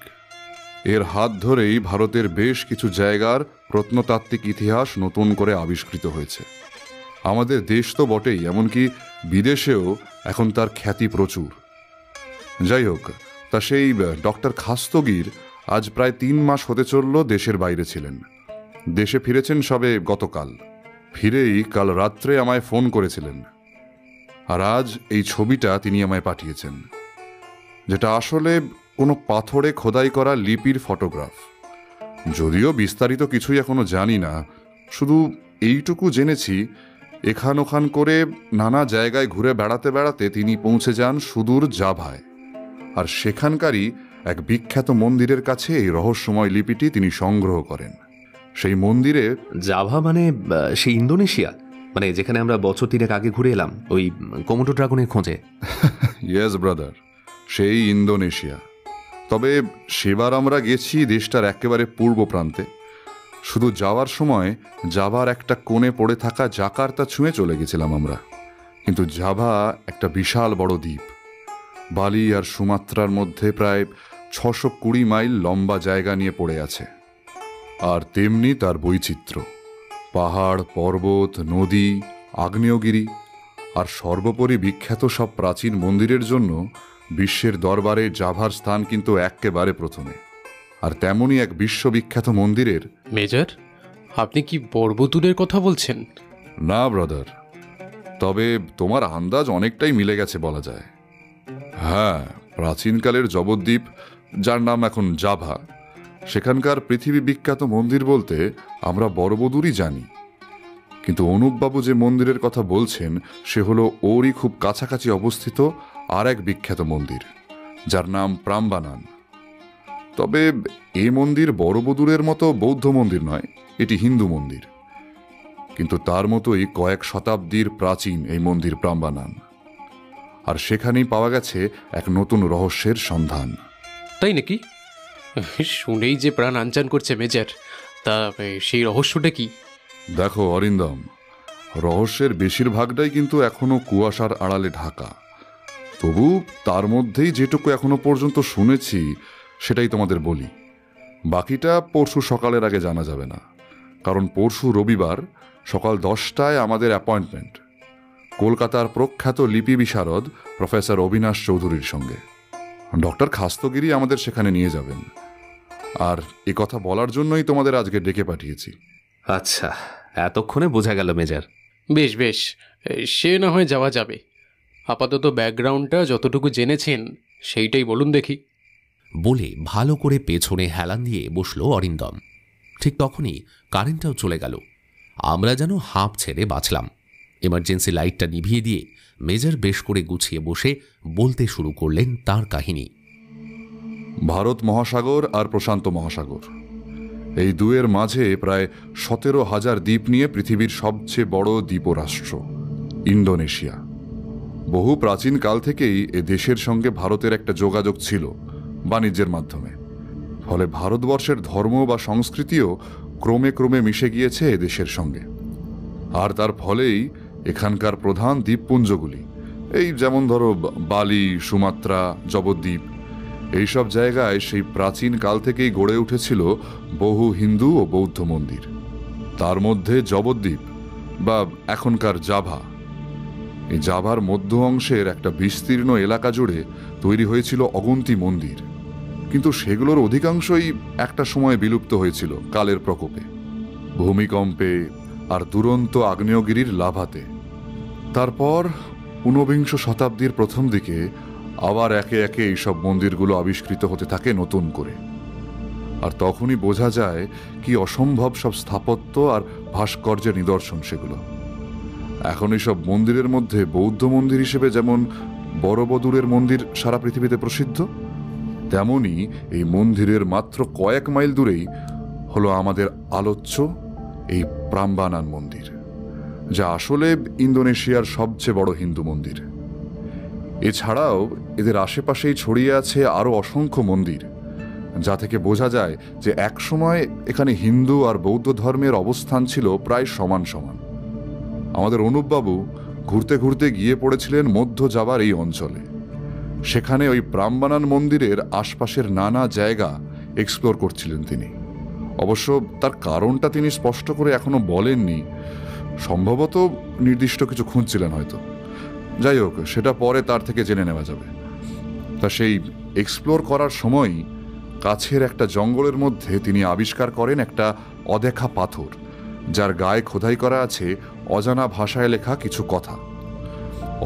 এর হাত ধরেই ভারতের বেশ কিছু জায়গার প্রত্নতাত্ত্বিক ইতিহাস নতুন করে আবিষ্কৃত হয়েছে। আমাদের দেশ তো বটেই, এমনকি বিদেশেও এখন তার খ্যাতি প্রচুর। যাই হোক, তা সেই ডক্টর খাস্তগির আজ প্রায় 3 মাস হতে চলল দেশের বাইরে ছিলেন। দেশে ফিরেছেন সবে গতকাল। ফিরেই কাল রাত্রে আমায় ফোন করেছিলেন। আর আজ এই ছবিটা তিনি আমায় পাঠিয়েছেন, যেটা আসলে কোনো পাথরে খোদাই করা লিপির ফটোগ্রাফ। যদিও বিস্তারিত কিছুই এখনো জানি না, শুধু এইটুকু জেনেছি এখান ওখান করে নানা জায়গায় ঘুরে বেড়াতে বেড়াতে তিনি পৌঁছে যান সুদূর জাভায়। আর সেখানকারই এক বিখ্যাত মন্দিরের কাছে এই রহস্যময় লিপিটি তিনি সংগ্রহ করেন। সেই মন্দিরে জাভা মানে সেই ইন্দোনেশিয়া, মানে যেখানে আমরা বছর 3 আগে ঘুরে এলাম ওই কোমোডো ড্রাগনের খোঁজে? ইয়েস ব্রাদার, সেই ইন্দোনেশিয়া। তবে সেবার আমরা গেছি দেশটার একেবারে পূর্ব প্রান্তে। শুধু যাওয়ার সময় জাভার একটা কোণে পড়ে থাকা জাকার্তা ছুঁয়ে চলে গেছিলাম আমরা। কিন্তু জাভা একটা বিশাল বড় দ্বীপ, বালি আর সুমাত্রার মধ্যে প্রায় 620 মাইল লম্বা জায়গা নিয়ে পড়ে আছে। আর তেমনি তার বৈচিত্র্য, পাহাড়, পর্বত, নদী, আগ্নেয়গিরি, আর সর্বোপরি বিখ্যাত সব প্রাচীন মন্দিরের জন্য বিশ্বের দরবারে জাভার স্থান কিন্তু একেবারে প্রথমে। আর তেমনই এক বিশ্ববিখ্যাত মন্দিরের। মেজর, আপনি কি বড়বুতুরের কথা বলছেন? না ব্রাদার, তবে তোমার আন্দাজ অনেকটাই মিলে গেছে বলা যায়। হ্যাঁ, প্রাচীনকালের জবদ্বীপ, যার নাম এখন জাভা, সেখানকার পৃথিবী বিখ্যাত মন্দির বলতে আমরা বড়বুদুরই জানি। কিন্তু অনুপবাবু যে মন্দিরের কথা বলছেন সে হলো ওরই খুব কাছাকাছি অবস্থিত আর এক বিখ্যাত মন্দির, যার নাম প্রাম্বানান। তবে এই মন্দির বড়বুদুরের মতো বৌদ্ধ মন্দির নয়, এটি হিন্দু মন্দির। কিন্তু তার মতোই কয়েক শতাব্দীর প্রাচীন এই মন্দির প্রাম্বানান। আর সেখানেই পাওয়া গেছে এক নতুন রহস্যের সন্ধান। তাই নাকি? শুনেই যে প্রাণ আনচান করছে মেজর। তা সেই রহস্যটা কি? দেখো অরিন্দম, রহস্যের বেশিরভাগটাই কিন্তু এখনো কুয়াশার আড়ালে ঢাকা। তবু তার মধ্যেই যেটুকু এখনো পর্যন্ত শুনেছি সেটাই তোমাদের বলি। বাকিটা পরশু সকালের আগে জানা যাবে না, কারণ পরশু রবিবার সকাল 10টায় আমাদের অ্যাপয়েন্টমেন্ট কলকাতার প্রখ্যাত লিপি বিশারদ প্রফেসর অবিনাশ চৌধুরীর সঙ্গে। ডক্টর খাস্তগিরি আমাদের সেখানে নিয়ে যাবেন। আর এ কথা বলার জন্যই তোমাদের আজকে ডেকে পাঠিয়েছি। আচ্ছা, এতক্ষণে বোঝা গেল মেজর। বেশ বেশ, সে না হয় যাওয়া যাবে। আপাতত ব্যাকগ্রাউন্ডটা যতটুকু জেনেছেন সেইটাই বলুন দেখি। বলে ভালো করে পেছনে হেলান দিয়ে বসল অরিন্দম। ঠিক তখনই কারেন্টটাও চলে গেল। আমরা যেন হাঁপ ছেড়ে বাঁচলাম। এমার্জেন্সি লাইটটা নিভিয়ে দিয়ে মেজর বেশ করে গুছিয়ে বসে বলতে শুরু করলেন তার কাহিনী। ভারত মহাসাগর আর প্রশান্ত মহাসাগর, এই দুয়ের মাঝে প্রায় 17,000 দ্বীপ নিয়ে পৃথিবীর সবচেয়ে বড় দ্বীপরাষ্ট্র ইন্দোনেশিয়া। বহু প্রাচীন কাল থেকেই এ দেশের সঙ্গে ভারতের একটা যোগাযোগ ছিল বাণিজ্যের মাধ্যমে। ফলে ভারতবর্ষের ধর্ম বা সংস্কৃতিও ক্রমে ক্রমে মিশে গিয়েছে এ দেশের সঙ্গে। আর তার ফলেই এখানকার প্রধান দ্বীপপুঞ্জগুলি, এই যেমন ধরো বালি, সুমাত্রা, জবদ্বীপ, এইসব জায়গায় সেই প্রাচীন কাল থেকেই গড়ে উঠেছিল বহু হিন্দু ও বৌদ্ধ মন্দির। তার মধ্যে জবদ্বীপ বা এখনকার জাভা, এই জাভার মধ্য অংশের একটা বিস্তীর্ণ এলাকা জুড়ে তৈরি হয়েছিল অগুন্তি মন্দির, কিন্তু সেগুলোর অধিকাংশই একটা সময় বিলুপ্ত হয়েছিল কালের প্রকোপে, ভূমিকম্পে আর দুরন্ত আগ্নেয়গিরির লাভাতে। তারপর 19বিংশ শতাব্দীর প্রথম দিকে আবার একে একে এইসব মন্দিরগুলো আবিষ্কৃত হতে থাকে নতুন করে। আর তখনই বোঝা যায় কি অসম্ভব সব স্থাপত্য আর ভাস্কর্যের নিদর্শন সেগুলো। এখন এইসব মন্দিরের মধ্যে বৌদ্ধ মন্দির হিসেবে যেমন বড়বদুরের মন্দির সারা পৃথিবীতে প্রসিদ্ধ, তেমনি এই মন্দিরের মাত্র কয়েক মাইল দূরেই হলো আমাদের আলোচ্য এই প্রাম্বানান মন্দির, যা আসলে ইন্দোনেশিয়ার সবচেয়ে বড় হিন্দু মন্দির। এছাড়াও এদের আশেপাশেই ছড়িয়ে আছে আরও অসংখ্য মন্দির, যা থেকে বোঝা যায় যে একসময় এখানে হিন্দু আর বৌদ্ধ ধর্মের অবস্থান ছিল প্রায় সমান সমান। আমাদের অনুপবাবু ঘুরতে ঘুরতে গিয়ে পড়েছিলেন মধ্য জাভার এই অঞ্চলে। সেখানে ওই প্রাম্বানান মন্দিরের আশপাশের নানা জায়গা এক্সপ্লোর করছিলেন তিনি। অবশ্য তার কারণটা তিনি স্পষ্ট করে এখনো বলেননি, সম্ভবত নির্দিষ্ট কিছু খুঁজছিলেন হয়তো। যাই হোক, সেটা পরে তার থেকে জেনে নেওয়া যাবে। তা সেই এক্সপ্লোর করার সময়ই কাছের একটা জঙ্গলের মধ্যে তিনি আবিষ্কার করেন একটা অদেখা পাথর, যার গায়ে খোদাই করা আছে অজানা ভাষায় লেখা কিছু কথা।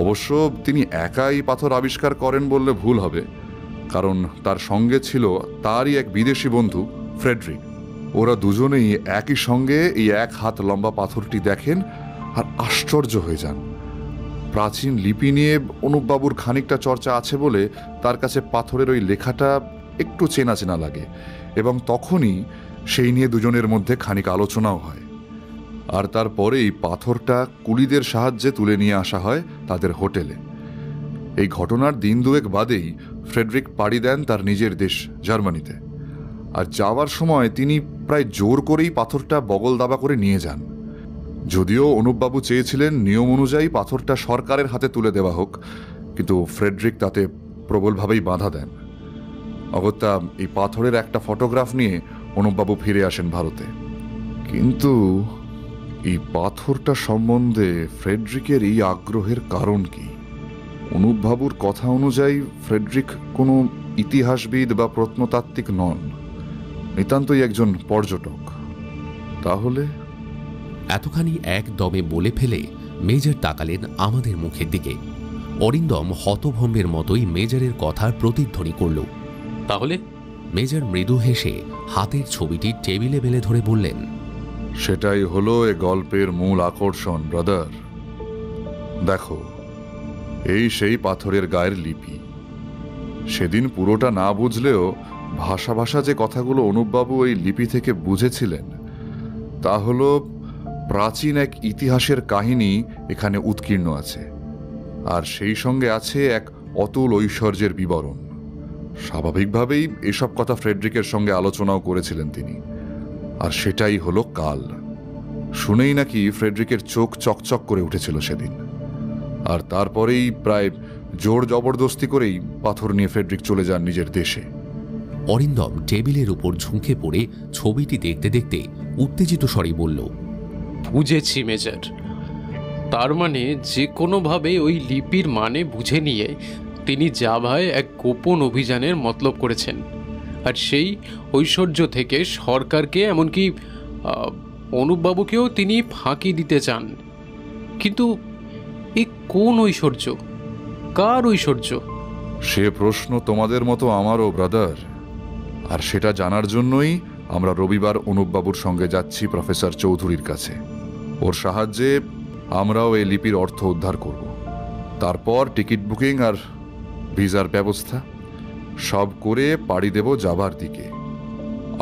অবশ্য তিনি একাই পাথর আবিষ্কার করেন বললে ভুল হবে, কারণ তার সঙ্গে ছিল তারই এক বিদেশি বন্ধু ফ্রেডরিক। ওরা দুজনেই একই সঙ্গে এই 1 হাত লম্বা পাথরটি দেখেন আর আশ্চর্য হয়ে যান। প্রাচীন লিপি নিয়ে অনুপবাবুর খানিকটা চর্চা আছে বলে তার কাছে পাথরের ওই লেখাটা একটু চেনা চেনা লাগে, এবং তখনই সেই নিয়ে দুজনের মধ্যে খানিক আলোচনাও হয়। আর তারপরেই পাথরটা কুলিদের সাহায্যে তুলে নিয়ে আসা হয় তাদের হোটেলে। এই ঘটনার দিন দুয়েক বাদেই ফ্রেডরিক পাড়ি দেন তার নিজের দেশ জার্মানিতে। আর যাওয়ার সময় তিনি প্রায় জোর করেই পাথরটা বগল দাবা করে নিয়ে যান। যদিও অনুপবাবু চেয়েছিলেন নিয়ম অনুযায়ী পাথরটা সরকারের হাতে তুলে দেওয়া হোক, কিন্তু ফ্রেডরিক তাতে প্রবলভাবেই বাধা দেন। অগত্যা এই পাথরের একটা ফটোগ্রাফ নিয়ে অনুপবাবু ফিরে আসেন ভারতে। কিন্তু এই পাথরটা সম্বন্ধে ফ্রেডরিকের এই আগ্রহের কারণ কি? অনুপবাবুর কথা অনুযায়ী ফ্রেডরিক কোনো ইতিহাসবিদ বা প্রত্নতাত্ত্বিক নন, নিতান্তই একজন পর্যটক। তাহলে এতখানি একদমে বলে ফেলে মেজর তাকালেন আমাদের মুখের দিকে। অরিন্দম হতভম্বের মতোই মেজরের কথার প্রতিধ্বনি করল। তাহলে? মেজর মৃদু হেসে হাতের ছবিটি টেবিলে মেলে ধরে বললেন, সেটাই হলো এ গল্পের মূল আকর্ষণ ব্রাদার। দেখো, এই সেই পাথরের গায়ের লিপি। সেদিন পুরোটা না বুঝলেও ভাষা ভাষা যে কথাগুলো অনুপবাবু এই লিপি থেকে বুঝেছিলেন, তা হলো প্রাচীন এক ইতিহাসের কাহিনী এখানে উৎকীর্ণ আছে, আর সেই সঙ্গে আছে এক অতুল ঐশ্বর্যের বিবরণ। স্বাভাবিকভাবেই এসব কথা ফ্রেডরিকের সঙ্গে আলোচনাও করেছিলেন তিনি। আর সেটাই হলো কাল। শুনেই নাকি ফ্রেডরিকের চোখ চকচক করে উঠেছিল সেদিন। আর তারপরেই প্রায় জোর জবরদস্তি করেই পাথর নিয়ে ফ্রেডরিক চলে যান নিজের দেশে। অরিন্দম টেবিলের উপর ঝুঁকে পড়ে ছবিটি দেখতে দেখতে উত্তেজিত স্বরে বলল, বুঝেছি মেজর। তার মানে যে কোনোভাবে ওই লিপির মানে বুঝে নিয়ে তিনি জাভায় এক গোপন অভিযানের মতলব করেছেন, আর সেই ঐশ্বর্য থেকে সরকারকে এমনকি অনুপবাবুকেও তিনি ফাঁকি দিতে চান। কিন্তু এই কোন ঐশ্বর্য, কার ঐশ্বর্য? সে প্রশ্ন তোমাদের মতো আমারও ব্রাদার। আর সেটা জানার জন্যই আমরা রবিবার অনুপবাবুর সঙ্গে যাচ্ছি প্রফেসর চৌধুরীর কাছে। ওর সাহায্যে আমরাও এই লিপির অর্থ উদ্ধার করব। তারপর টিকিট বুকিং আর ভিসার ব্যবস্থা সব করে পাড়ি দেব যাবার দিকে,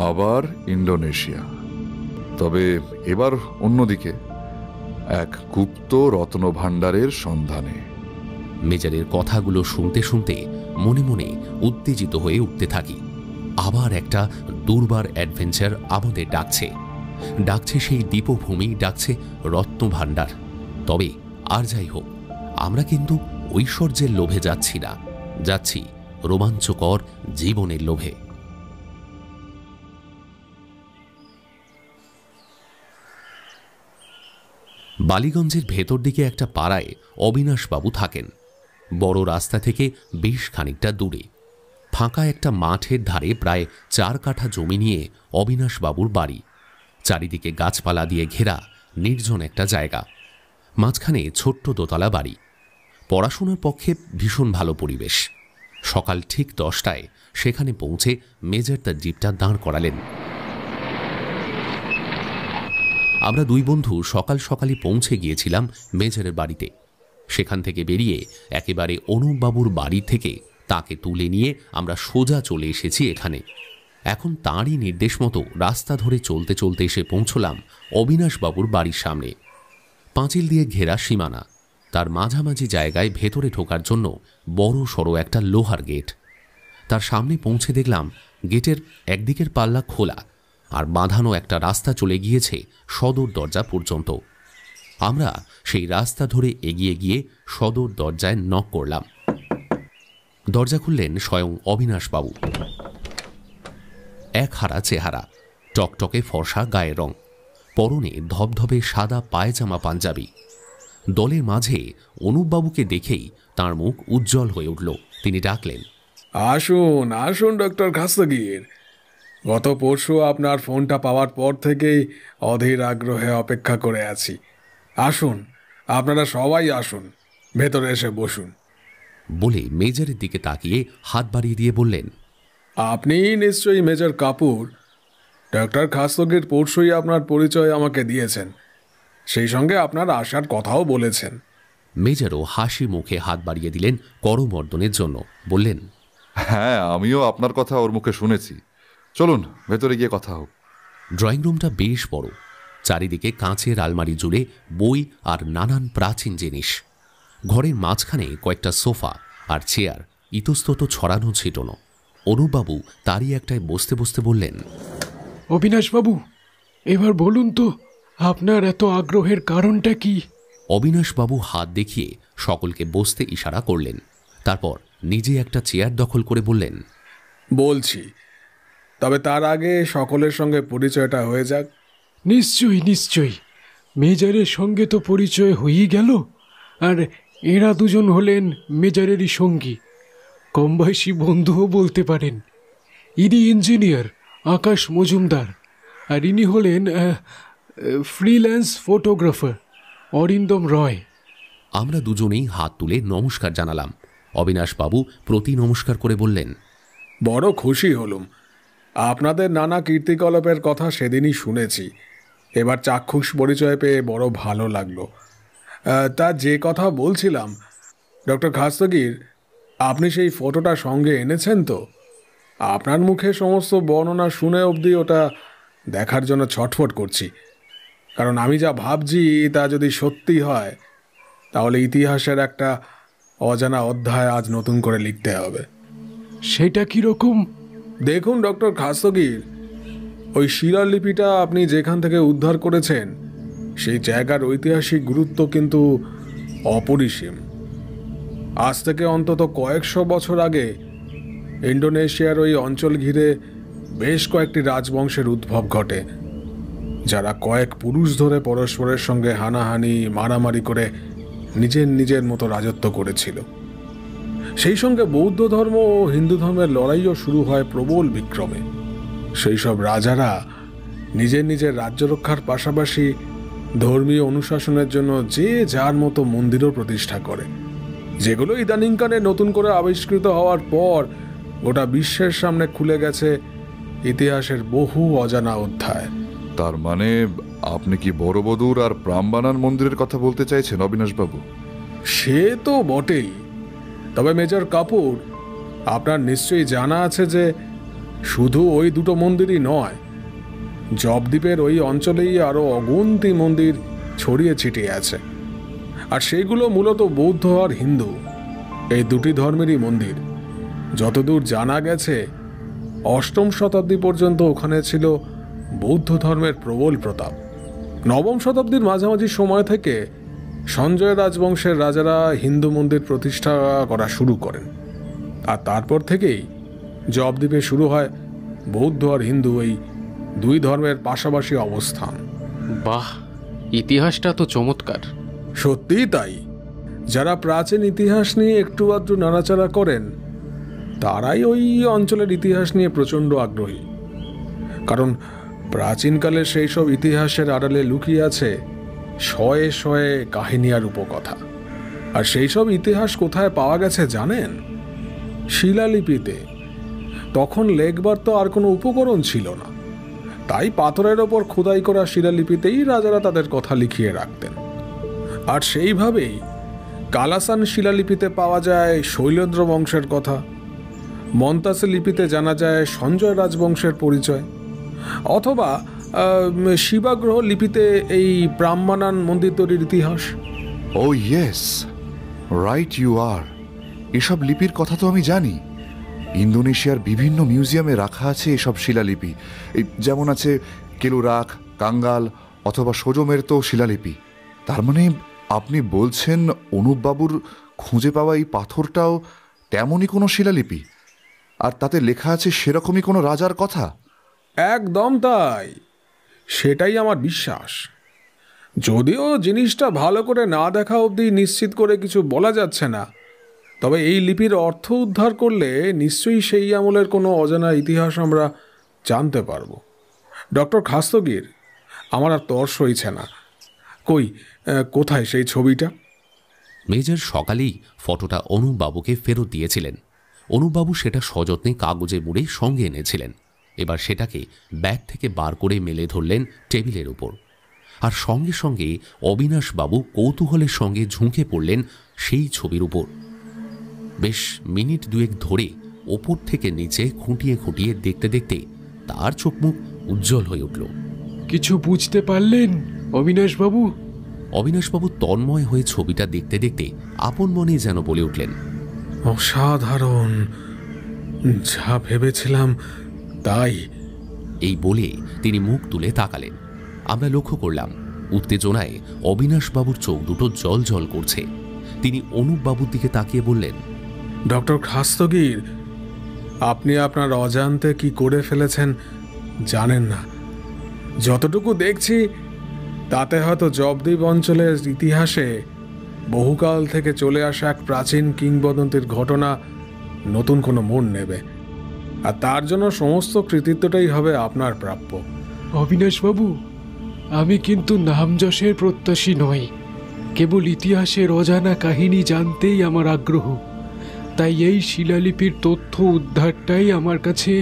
আবার ইন্দোনেশিয়া। তবে এবার অন্যদিকে, এক গুপ্ত রত্ন ভাণ্ডারের সন্ধানে। মেজরের কথাগুলো শুনতে শুনতে মনে মনে উত্তেজিত হয়ে উঠতে থাকি। আবার একটা দুর্বার অ্যাডভেঞ্চার আমাদের ডাকছে, ডাকছে সেই দীপভূমি, ডাকছে রত্নভাণ্ডার। তবে আর যাই হোক, আমরা কিন্তু ঐশ্বর্যের লোভে যাচ্ছি না, যাচ্ছি রোমাঞ্চকর জীবনের লোভে। বালিগঞ্জের ভেতর দিকে একটা পাড়ায় অবিনাশবাবু থাকেন। বড় রাস্তা থেকে বেশ খানিকটা দূরে ফাঁকা একটা মাঠের ধারে প্রায় 4 কাঠা জমি নিয়ে অবিনাশবাবুর বাড়ি। চারিদিকে গাছপালা দিয়ে ঘেরা নির্জন একটা জায়গা, মাঝখানে ছোট্ট দোতলা বাড়ি। পড়াশোনার পক্ষে ভীষণ ভালো পরিবেশ। সকাল ঠিক 10টায় সেখানে পৌঁছে মেজর তার জিপটা দাঁড় করালেন। আমরা দুই বন্ধু সকাল সকালই পৌঁছে গিয়েছিলাম মেজরের বাড়িতে। সেখান থেকে বেরিয়ে একেবারে অনুপবাবুর বাড়ি থেকে তাকে তুলে নিয়ে আমরা সোজা চলে এসেছি এখানে। এখন তাঁরই নির্দেশ মতো রাস্তা ধরে চলতে চলতে এসে পৌঁছলাম অবিনাশবাবুর বাড়ির সামনে। পাঁচিল দিয়ে ঘেরা সীমানা, তার মাঝামাঝি জায়গায় ভেতরে ঢোকার জন্য বড় সড়ো একটা লোহার গেট। তার সামনে পৌঁছে দেখলাম গেটের একদিকের পাল্লা খোলা আর বাঁধানো একটা রাস্তা চলে গিয়েছে সদর দরজা পর্যন্ত। আমরা সেই রাস্তা ধরে এগিয়ে গিয়ে সদর দরজায় নক করলাম। দরজা খুললেন স্বয়ং অবিনাশবাবু। এক হারা চেহারা, টকটকে ফর্সা গায়ের রং, পরনে ধবধবে সাদা পায়জামা পাঞ্জাবি। দলের মাঝে অনুপবাবুকে দেখেই তার মুখ উজ্জ্বল হয়ে উঠল। তিনি ডাকলেন, আসুন আসুন ডক্টর খাস্তগীর। গত পরশু আপনার ফোনটা পাওয়ার পর থেকেই অধীর আগ্রহে অপেক্ষা করে আছি। আসুন, আপনারা সবাই আসুন, ভেতরে এসে বসুন। বলে মেজরের দিকে তাকিয়ে হাত বাড়িয়ে দিয়ে বললেন, আপনি নিশ্চয়ই মেজর কাপুর। ডক্টর খাস্তগীর পরশুই আপনার পরিচয় আমাকে দিয়েছেন, সেই সঙ্গে আপনার আসার কথাও বলেছেন। মেজরও হাসি মুখে হাত বাড়িয়ে দিলেন করমর্দনের জন্য। বললেন, হ্যাঁ, আমিও আপনার কথা ওর মুখে শুনেছি। চলুন ভেতরে গিয়ে কথা হোক। ড্রয়িং রুমটা বেশ বড়, চারিদিকে কাঁচের আলমারি জুড়ে বই আর নানান প্রাচীন জিনিস। ঘরের মাঝখানে কয়েকটা সোফা আর চেয়ার ইতস্তত ছড়ানো ছিটানো। অনুপবাবু তারই একটায় বসতে বসতে বললেন, অবিনাশবাবু, এবার বলুন তো আপনার এত আগ্রহের কারণটা কি? অবিনাশবাবু হাত দেখিয়ে সকলকে বসতে ইশারা করলেন। তারপর নিজে একটা চেয়ার দখল করে বললেন, বলছি, তবে তার আগে সকলের সঙ্গে পরিচয়টা হয়ে যাক। নিশ্চয়ই নিশ্চয়ই, মেজরের সঙ্গে তো পরিচয় হয়েই গেল, আর এরা দুজন হলেন মেজরেরই সঙ্গী, কম বয়সী বন্ধুও বলতে পারেন। ইনি ইঞ্জিনিয়ার আকাশ মজুমদার, আর ইনি হলেন ফ্রিল্যান্স ফটোগ্রাফার অরিন্দম রয়। আমরা দুজনেই হাত তুলে নমস্কার জানালাম। অবিনাশবাবু প্রতি নমস্কার করে বললেন, বড় খুশি হলুম। আপনাদের নানা কীর্তিকলাপের কথা সেদিনই শুনেছি, এবার চাক্ষুষ পরিচয় পেয়ে বড় ভালো লাগলো। তা যে কথা বলছিলাম, ডক্টর খাস্তগীর, আপনি সেই ফটোটা সঙ্গে এনেছেন তো? আপনার মুখে সমস্ত বর্ণনা শুনে অবধি ওটা দেখার জন্য ছটফট করছি, কারণ আমি যা ভাবছি তা যদি সত্যি হয় তাহলে ইতিহাসের একটা অজানা অধ্যায় আজ নতুন করে লিখতে হবে। সেটা কীরকম? দেখুন ডক্টর খাস্তগীর, ওই শিলালিপিটা আপনি যেখান থেকে উদ্ধার করেছেন সেই জায়গার ঐতিহাসিক গুরুত্ব কিন্তু অপরিসীম। আজ থেকে অন্তত কয়েকশো বছর আগে ইন্দোনেশিয়ার ওই অঞ্চল ঘিরে বেশ কয়েকটি রাজবংশের উদ্ভব ঘটে, যারা কয়েক পুরুষ ধরে পরস্পরের সঙ্গে হানাহানি মারামারি করে নিজের নিজের মতো রাজত্ব করেছিল। সেই সঙ্গে বৌদ্ধ ধর্ম ও হিন্দু ধর্মের লড়াইও শুরু হয় প্রবল বিক্রমে। সেই সব রাজারা নিজের নিজের রাজ্য রক্ষার পাশাপাশি ধর্মীয় অনুশাসনের জন্য যে যার মতো মন্দিরও প্রতিষ্ঠা করে, যেগুলো ইদানিংকালে নতুন করে আবিষ্কৃত হওয়ার পর গোটা বিশ্বের সামনে খুলে গেছে ইতিহাসের বহু অজানা অধ্যায়। তার মানে আপনি কি বড়বদুর আর প্রামবানান মন্দিরের কথা বলতে চাইছেন অবিনাশবাবু? সে তো বটেই, তবে মেজর কাপুর, আপনার নিশ্চয়ই জানা আছে যে শুধু ওই দুটো মন্দিরই নয়, জবদ্বীপের ওই অঞ্চলেই আরও অগুন্তি মন্দির ছড়িয়ে ছিটিয়ে আছে। আর সেইগুলো মূলত বৌদ্ধ আর হিন্দু এই দুটি ধর্মেরই মন্দির। যতদূর জানা গেছে 8ম শতাব্দী পর্যন্ত ওখানে ছিল বৌদ্ধ ধর্মের প্রবল প্রতাপ। 9ম শতাব্দীর মাঝামাঝি সময় থেকে সঞ্জয় রাজবংশের রাজারা হিন্দু মন্দির প্রতিষ্ঠা করা শুরু করেন, আর তারপর থেকেই জবদ্বীপে শুরু হয় বৌদ্ধ আর হিন্দু এই দুই ধর্মের পাশাপাশি অবস্থান। বাহ, ইতিহাসটা তো চমৎকার। সত্যিই তাই। যারা প্রাচীন ইতিহাস নিয়ে একটু আধটু নাড়াচাড়া করেন তারাই ওই অঞ্চলের ইতিহাস নিয়ে প্রচণ্ড আগ্রহী, কারণ প্রাচীনকালে সেই সব ইতিহাসের আড়ালে লুকিয়ে আছে শয়ে শয়ে কাহিনী আর উপকথা। আর সেই সব ইতিহাস কোথায় পাওয়া গেছে জানেন? শিলালিপিতে। তখন লেখবার তো আর কোনো উপকরণ ছিল না, তাই পাথরের ওপর খোদাই করা শিলালিপিতেই রাজারা তাদের কথা লিখিয়ে রাখতেন। আর সেইভাবেই কালাসান শিলালিপিতে পাওয়া যায় শৈলেন্দ্র বংশের কথা, মন্তাসে লিপিতে জানা যায় সঞ্জয় রাজবংশের পরিচয়, অথবা শিবাগ্রহ লিপিতে এই ব্রাহ্মণান মন্দির তৈরির ইতিহাস। ও ইয়েস, রাইট ইউ আর। এসব লিপির কথা তো আমি জানি। ইন্দোনেশিয়ার বিভিন্ন মিউজিয়ামে রাখা আছে এসব শিলালিপি, যেমন আছে কেলুরাখ, কাঙ্গাল অথবা সোজমের তো শিলালিপি। তার মানে আপনি বলছেন অনুপবাবুর খুঁজে পাওয়া এই পাথরটাও তেমনই কোনো শিলালিপি, আর তাতে লেখা আছে সেরকমই কোনো রাজার কথা? একদম তাই, সেটাই আমার বিশ্বাস। যদিও জিনিসটা ভালো করে না দেখা অবধি নিশ্চিত করে কিছু বলা যাচ্ছে না, তবে এই লিপির অর্থ উদ্ধার করলে নিশ্চয়ই সেই আমলের কোনো অজানা ইতিহাস আমরা জানতে পারব। ডক্টর খাস্তগির, আমার আর তর সইছে না। কোথায় সেই ছবিটা? মেজর সকালেই ফটোটা অনুপবাবুকে ফেরত দিয়েছিলেন। অনুপবাবু সেটা সযত্নে কাগজে মুড়ে সঙ্গে এনেছিলেন। এবার সেটাকে ব্যাগ থেকে বার করে মেলে ধরলেন টেবিলের উপর, আর সঙ্গে সঙ্গে অবিনাশবাবু কৌতূহলের সঙ্গে ঝুঁকে পড়লেন সেই ছবির উপর। বেশ মিনিট দুয়েক ধরে ওপর থেকে নিচে খুঁটিয়ে খুঁটিয়ে দেখতে দেখতে তার চোখ মুখ উজ্জ্বল হয়ে উঠল। কিছু বুঝতে পারলেন অবিনাশবাবু? অবিনাশবাবু তন্ময় হয়ে ছবিটা দেখতে দেখতে আপন মনে যেন বলে উঠলেন, অসাধারণ, যা ভেবেছিলাম তাই। এই বলে তিনি মুখ তুলে তাকালেন। আমরা লক্ষ্য করলাম উত্তেজনায় অবিনাশবাবুর চোখ দুটো জল জল করছে। তিনি অনুপবাবুর দিকে তাকিয়ে বললেন, ডক্টর খাস্তগির, আপনি আপনার অজান্তে কি করে ফেলেছেন জানেন না। যতটুকু দেখছি তাতে হয়তো জবদ্বীপ অঞ্চলের ইতিহাসে বহুকাল থেকে চলে আসা এক প্রাচীন কিংবদন্তির ঘটনা নতুন কোনো মোড় নেবে, আর তার জন্য সমস্ত কৃতিত্বটাই হবে আপনার প্রাপ্য। অবিনাশবাবু, আমি কিন্তু নাম যশের প্রত্যাশী নই, কেবল ইতিহাসের অজানা কাহিনী জানতেই আমার আগ্রহ। তাই এই শিলালিপির তথ্য উদ্ধারটাই আমার কাছে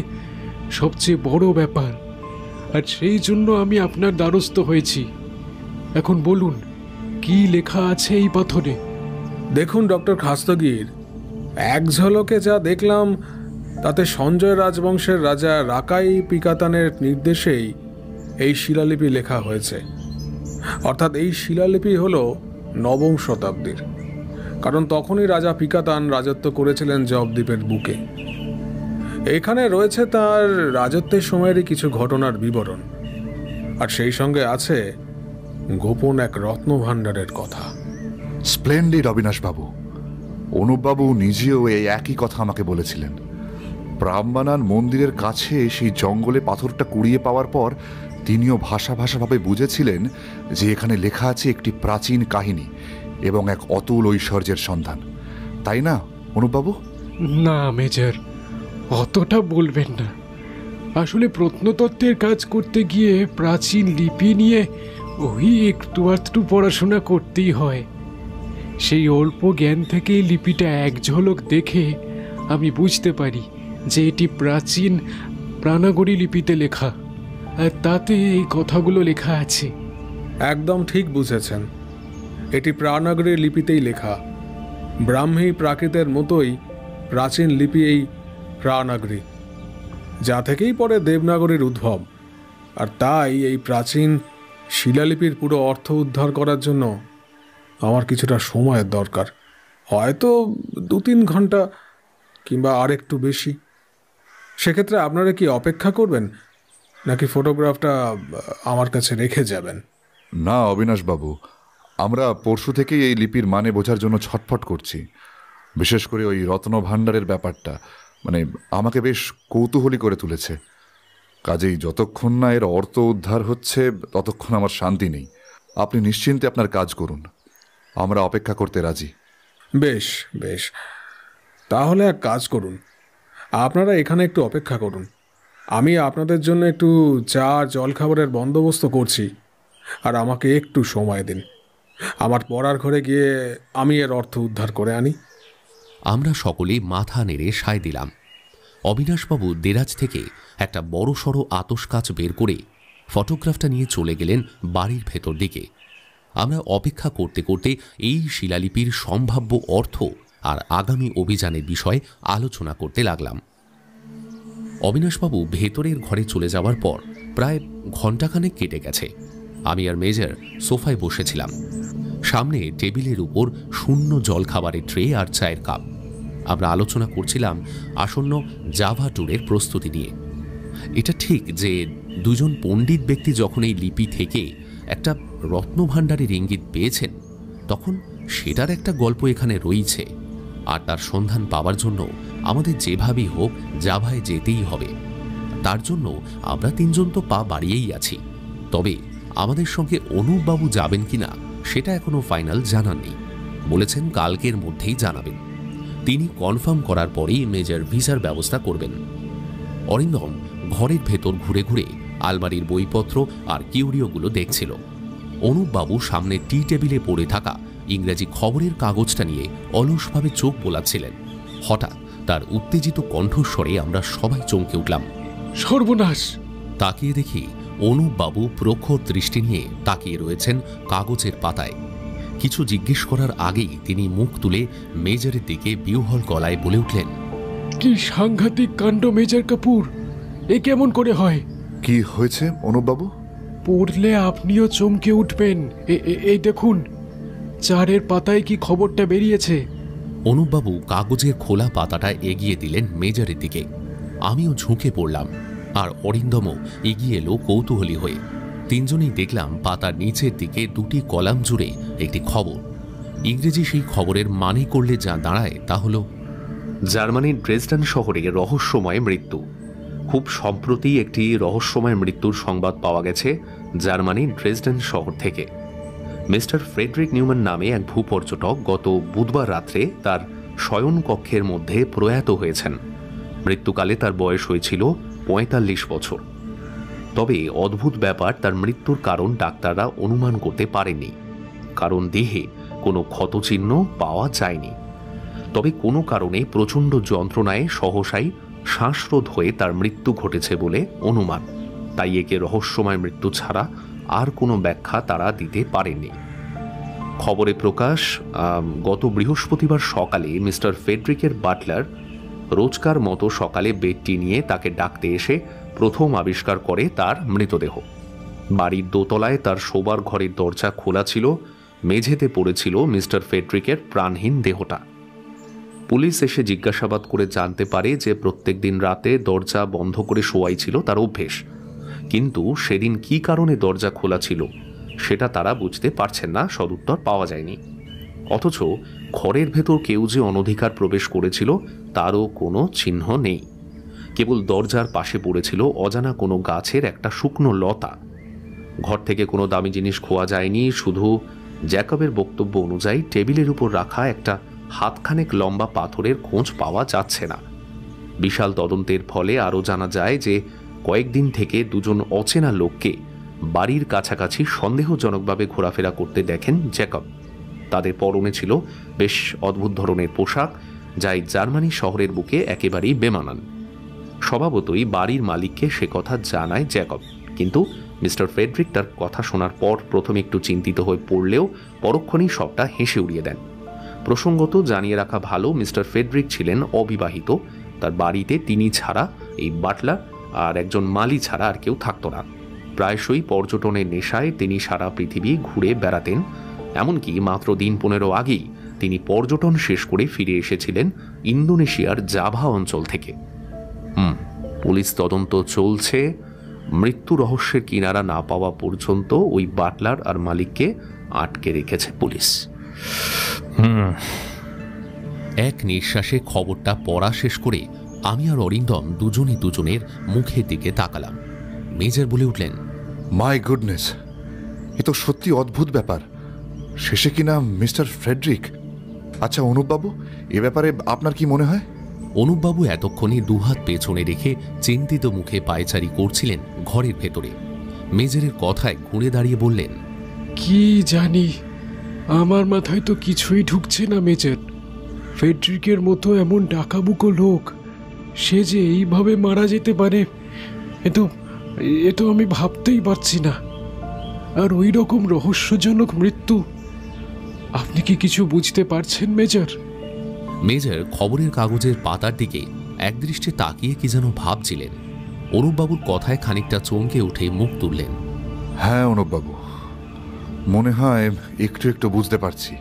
সবচেয়ে বড় ব্যাপার, আর সেই জন্য আমি আপনার দ্বারস্থ হয়েছি। এখন বলুন, কি লেখা আছে এই পাথরে? দেখুন ডক্টর খাস্তগির, এক ঝলকে যা দেখলাম তাতে সঞ্জয় রাজবংশের রাজা রাকাই পিকাতানের নির্দেশেই এই শিলালিপি লেখা হয়েছে। অর্থাৎ এই শিলালিপি হল 9ম শতাব্দীর, কারণ তখনই রাজা পিকাতান রাজত্ব করেছিলেন জবদ্বীপের বুকে। এখানে রয়েছে তার রাজত্বের সময়েরই কিছু ঘটনার বিবরণ, আর সেই সঙ্গে আছে গোপন এক রত্নভাণ্ডারের কথা। স্প্লেন্ডিড অবিনাশবাবু। অনুপবাবু নিজেও এই একই কথা আমাকে বলেছিলেন। ব্রাহ্মণান মন্দিরের কাছে সেই জঙ্গলে পাথরটা কুড়িয়ে পাওয়ার পর তিনিও ভাষাভাবে বুঝেছিলেন যে এখানে লেখা আছে একটি প্রাচীন কাহিনী এবং এক অতুল ঐশ্বর্যের সন্ধান। তাই না অনুপবাবু? না মেজর, অতটা বলবেন না। আসলে প্রত্নতত্ত্বের কাজ করতে গিয়ে প্রাচীন লিপি নিয়ে ওই একটু আধটু পড়াশোনা করতেই হয়। সেই অল্প জ্ঞান থেকেই লিপিটা এক ঝলক দেখে আমি বুঝতে পারি যে এটি প্রাচীন প্রাণাগরী লিপিতে লেখা, আর তাতে এই কথাগুলো লেখা আছে। একদম ঠিক বুঝেছেন, এটি প্রাণাগরী লিপিতেই লেখা। ব্রাহ্মী প্রাকৃতের মতোই প্রাচীন লিপি এই প্রানাগরী, যা থেকেই পরে দেবনাগরীর উদ্ভব। আর তাই এই প্রাচীন শিলালিপির পুরো অর্থ উদ্ধার করার জন্য আমার কিছুটা সময়ের দরকার, হয়তো 2-3 ঘন্টা কিংবা আর একটু বেশি। সেক্ষেত্রে আপনারা কি অপেক্ষা করবেন, নাকি ফটোগ্রাফটা আমার কাছে রেখে যাবেন? না অবিনাশবাবু, আমরা পরশু থেকেই এই লিপির মানে বোঝার জন্য ছটফট করছি। বিশেষ করে ওই রত্ন ভাণ্ডারের ব্যাপারটা মানে আমাকে বেশ কৌতূহলী করে তুলেছে। কাজেই যতক্ষণ না এর অর্থ উদ্ধার হচ্ছে ততক্ষণ আমার শান্তি নেই। আপনি নিশ্চিন্তে আপনার কাজ করুন, আমরা অপেক্ষা করতে রাজি। বেশ বেশ, তাহলে এক কাজ করুন, আপনারা এখানে একটু অপেক্ষা করুন। আমি আপনাদের জন্য একটু চা জলখাবারের বন্দোবস্ত করছি, আর আমাকে একটু সময় দিন। আমার পড়ার ঘরে গিয়ে আমি এর অর্থ উদ্ধার করে আনি। আমরা সকলেই মাথা নেড়ে সায় দিলাম। অবিনাশবাবু দেরাজ থেকে একটা বড় সড়ো আতস কাচ বের করে ফটোগ্রাফটা নিয়ে চলে গেলেন বাড়ির ভেতর দিকে। আমরা অপেক্ষা করতে করতে এই শিলালিপির সম্ভাব্য অর্থ আর আগামী অভিযানের বিষয়ে আলোচনা করতে লাগলাম। অবিনাশবাবু ভেতরের ঘরে চলে যাওয়ার পর প্রায় ঘণ্টাখানেক কেটে গেছে। আমি আর মেজর সোফায় বসেছিলাম। সামনে টেবিলের উপর শূন্য জলখাবারের ট্রে আর চায়ের কাপ। আমরা আলোচনা করছিলাম আসন্ন জাভা ট্যুরের প্রস্তুতি নিয়ে। এটা ঠিক যে দুজন পণ্ডিত ব্যক্তি যখন এই লিপি থেকে একটা রত্নভাণ্ডারের ইঙ্গিত পেয়েছেন, তখন সেটার একটা গল্প এখানে রয়েছে, আর তার সন্ধান পাওয়ার জন্য আমাদের যেভাবেই হোক জাভায় যেতেই হবে। তার জন্য আমরা 3 জন তো পা বাড়িয়েই আছি। তবে আমাদের সঙ্গে অনুপবাবু যাবেন কিনা সেটা এখনো ফাইনাল জানান নেই। বলেছেন কালকের মধ্যেই জানাবেন। তিনি কনফার্ম করার পরেই মেজর ভিসার ব্যবস্থা করবেন। অরিন্দম ঘরের ভেতর ঘুরে ঘুরে আলমারির বইপত্র আর কিউরিওগুলো দেখছিল। অনুপবাবু সামনে টি টেবিলে পড়ে থাকা ইংরেজি খবরের কাগজটা নিয়ে অলসভাবে চোখ বোলাচ্ছিলেন। হঠাৎ তার উত্তেজিত কণ্ঠস্বরে আমরা সবাই চমকে উঠলাম। সর্বনাশ! তাকিয়ে দেখি অনুপবাবু প্রখর দৃষ্টি নিয়ে তাকিয়ে রয়েছেন কাগজের পাতায়। কিছু জিজ্ঞেস করার আগেই তিনি মুখ তুলে মেজরের দিকে বিহ্বল গলায় বলে উঠলেন, কি সাংঘাতিক কাণ্ড মেজর কাপুর! এ কেমন করে হয়? কি হয়েছে অনুপবাবু? পড়লে আপনিও চমকে উঠবেন। এই দেখুন, 4 পাতায় কি খবরটা বেরিয়েছে। অনুপবাবু কাগজের খোলা পাতাটা এগিয়ে দিলেন মেজরের দিকে। আমিও ঝুঁকে পড়লাম, আর অরিন্দমও এগিয়ে এলো কৌতূহলী হয়ে। 3 জনেই দেখলাম পাতার নিচের দিকে 2টি কলাম জুড়ে একটি খবর। ইংরেজি সেই খবরের মানে করলে যা দাঁড়ায় তা হল জার্মানির ড্রেসডেন শহরে রহস্যময় মৃত্যু। খুব সম্প্রতি একটি রহস্যময় মৃত্যুর সংবাদ পাওয়া গেছে জার্মানির ড্রেসডেন শহর থেকে। মিস্টার ফ্রেডরিক নিউম্যান নামে এক ভূপর্যটক গত বুধবার রাত্রে তার শয়নকক্ষের মধ্যে প্রয়াত হয়েছেন। মৃত্যুকালে তার বয়স হয়েছিল 45 বছর। তবে অদ্ভুত ব্যাপার, তার মৃত্যুর কারণ ডাক্তাররা অনুমান করতে পারেনি, কারণ দেহে কোনো ক্ষতচিহ্ন পাওয়া যায়নি। তবে কোনো কারণে প্রচণ্ড যন্ত্রণায় সহসাই শ্বাসরোধ হয়ে তার মৃত্যু ঘটেছে বলে অনুমান। তাই একে রহস্যময় মৃত্যু ছাড়া আর কোনো ব্যাখ্যা তারা দিতে পারেনি। খবরে প্রকাশ, গত বৃহস্পতিবার সকালে মিস্টার ফ্রেডরিকের বাটলার রোজকার মতো সকালে বেডটি নিয়ে তাকে ডাকতে এসে প্রথম আবিষ্কার করে তার মৃতদেহ। বাড়ির দোতলায় তার শোবার ঘরের দরজা খোলা ছিল, মেঝেতে পড়েছিল মিস্টার ফ্রেডরিকের প্রাণহীন দেহটা। পুলিশ এসে জিজ্ঞাসাবাদ করে জানতে পারে যে প্রত্যেক দিন রাতে দরজা বন্ধ করে শোয়াই ছিল তার অভ্যেস, কিন্তু সেদিন কী কারণে দরজা খোলা ছিল সেটা তারা বুঝতে পারছেন না, সদুত্তর পাওয়া যায়নি। অথচ ঘরের ভেতর কেউ যে অনধিকার প্রবেশ করেছিল তারও কোনো চিহ্ন নেই। কেবল দরজার পাশে পড়েছিল অজানা কোনো গাছের একটা শুকনো লতা। ঘর থেকে কোনো দামি জিনিস খোয়া যায়নি, শুধু জ্যাকবের বক্তব্য অনুযায়ী টেবিলের উপর রাখা একটা হাতখানেক লম্বা পাথরের খোঁজ পাওয়া যাচ্ছে না। বিশাল তদন্তের ফলে আরও জানা যায় যে কয়েকদিন থেকে 2 জন অচেনা লোককে বাড়ির কাছাকাছি সন্দেহজনকভাবে ঘোরাফেরা করতে দেখেন জ্যাকব। তাদের পরনে ছিল বেশ অদ্ভুত ধরনের পোশাক, যা জার্মানি শহরের বুকে একেবারেই বেমানান। স্বভাবতই বাড়ির মালিককে সে কথা জানায় জ্যাকব, কিন্তু মিস্টার ফ্রেডরিক তার কথা শোনার পর প্রথমে একটু চিন্তিত হয়ে পড়লেও পরক্ষণেই সবটা হেসে উড়িয়ে দেন। প্রসঙ্গত জানিয়ে রাখা ভালো, মিস্টার ফ্রেডরিক ছিলেন অবিবাহিত তার বাড়িতে তিনি ছাড়া এই বাটলার আর একজন মালি ছাড়া আর কেউ থাকতো না। প্রায়শই পর্যটনের নেশায় তিনি সারা পৃথিবী ঘুরে বেড়াতেন। এমনকি মাত্র দিন 15 আগেই তিনি পর্যটন শেষ করে ফিরে এসেছিলেন ইন্দোনেশিয়ার জাভা অঞ্চল থেকে। পুলিশ তদন্ত চলছে। মৃত্যু রহস্যের কিনারা না পাওয়া পর্যন্ত ওই বাটলার আর মালিককে আটকে রেখেছে পুলিশ। এক নিঃশ্বাসে খবরটা পড়া শেষ করে আমি আর অরিন্দম দুজনই দুজনের মুখের দিকে তাকালাম। মেজর বলে উঠলেন, মাই গুডনেস, এ তো সত্যি অদ্ভুত ব্যাপার। শেষে কিনা মিস্টার ফ্রেডরিক। আচ্ছা অনুপবাবু, এ ব্যাপারে আপনার কি মনে হয়? অনুপবাবু এতক্ষণে দুহাত পেছনে রেখে চিন্তিত মুখে পায়চারি করছিলেন ঘরের ভেতরে। মেজরের কথায় ঘুরে দাঁড়িয়ে বললেন, কি জানি, আমার মাথায় তো কিছুই ঢুকছে না মেজর। ফেডরিকের মতো এমন ডাকাবুকো লোক, সে যে এইভাবে মারা যেতে পারে এ তো আমি ভাবতেই পারছি না। আর ওই রকম রহস্যজনক মৃত্যু। আপনি কি কিছু বুঝতে পারছেন মেজর? মেজর খবরের কাগজের পাতার দিকে একদৃষ্টে তাকিয়ে কি যেন ভাবছিলেন। অনুপবাবুর কথায় খানিকটা চমকে উঠে মুখ তুললেন। হ্যাঁ অনুপবাবু, মনে হয় একটু একটু বুঝতে পারছি,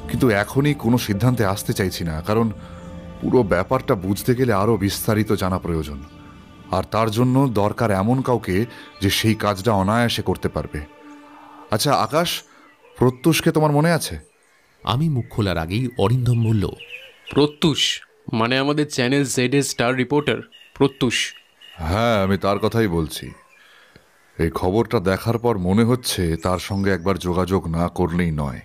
কিন্তু এখনই কোনো সিদ্ধান্তে আসতে চাইছি না, কারণ পুরো ব্যাপারটা বুঝতে গেলে আরও বিস্তারিত জানা প্রয়োজন। আর তার জন্য দরকার এমন কাউকে যে সেই কাজটা অনায়াসে করতে পারবে। আচ্ছা আকাশ, প্রত্যুষকে তোমার মনে আছে? আমি মুখ খোলার আগেই অরিন্দম বলল, প্রত্যুষ মানে আমাদের চ্যানেল জেড এর স্টার রিপোর্টার প্রত্যুষ? হ্যাঁ, আমি তার কথাই বলছি। এই খবরটা দেখার পর মনে হচ্ছে তার সঙ্গে একবার যোগাযোগ না করলেই নয়।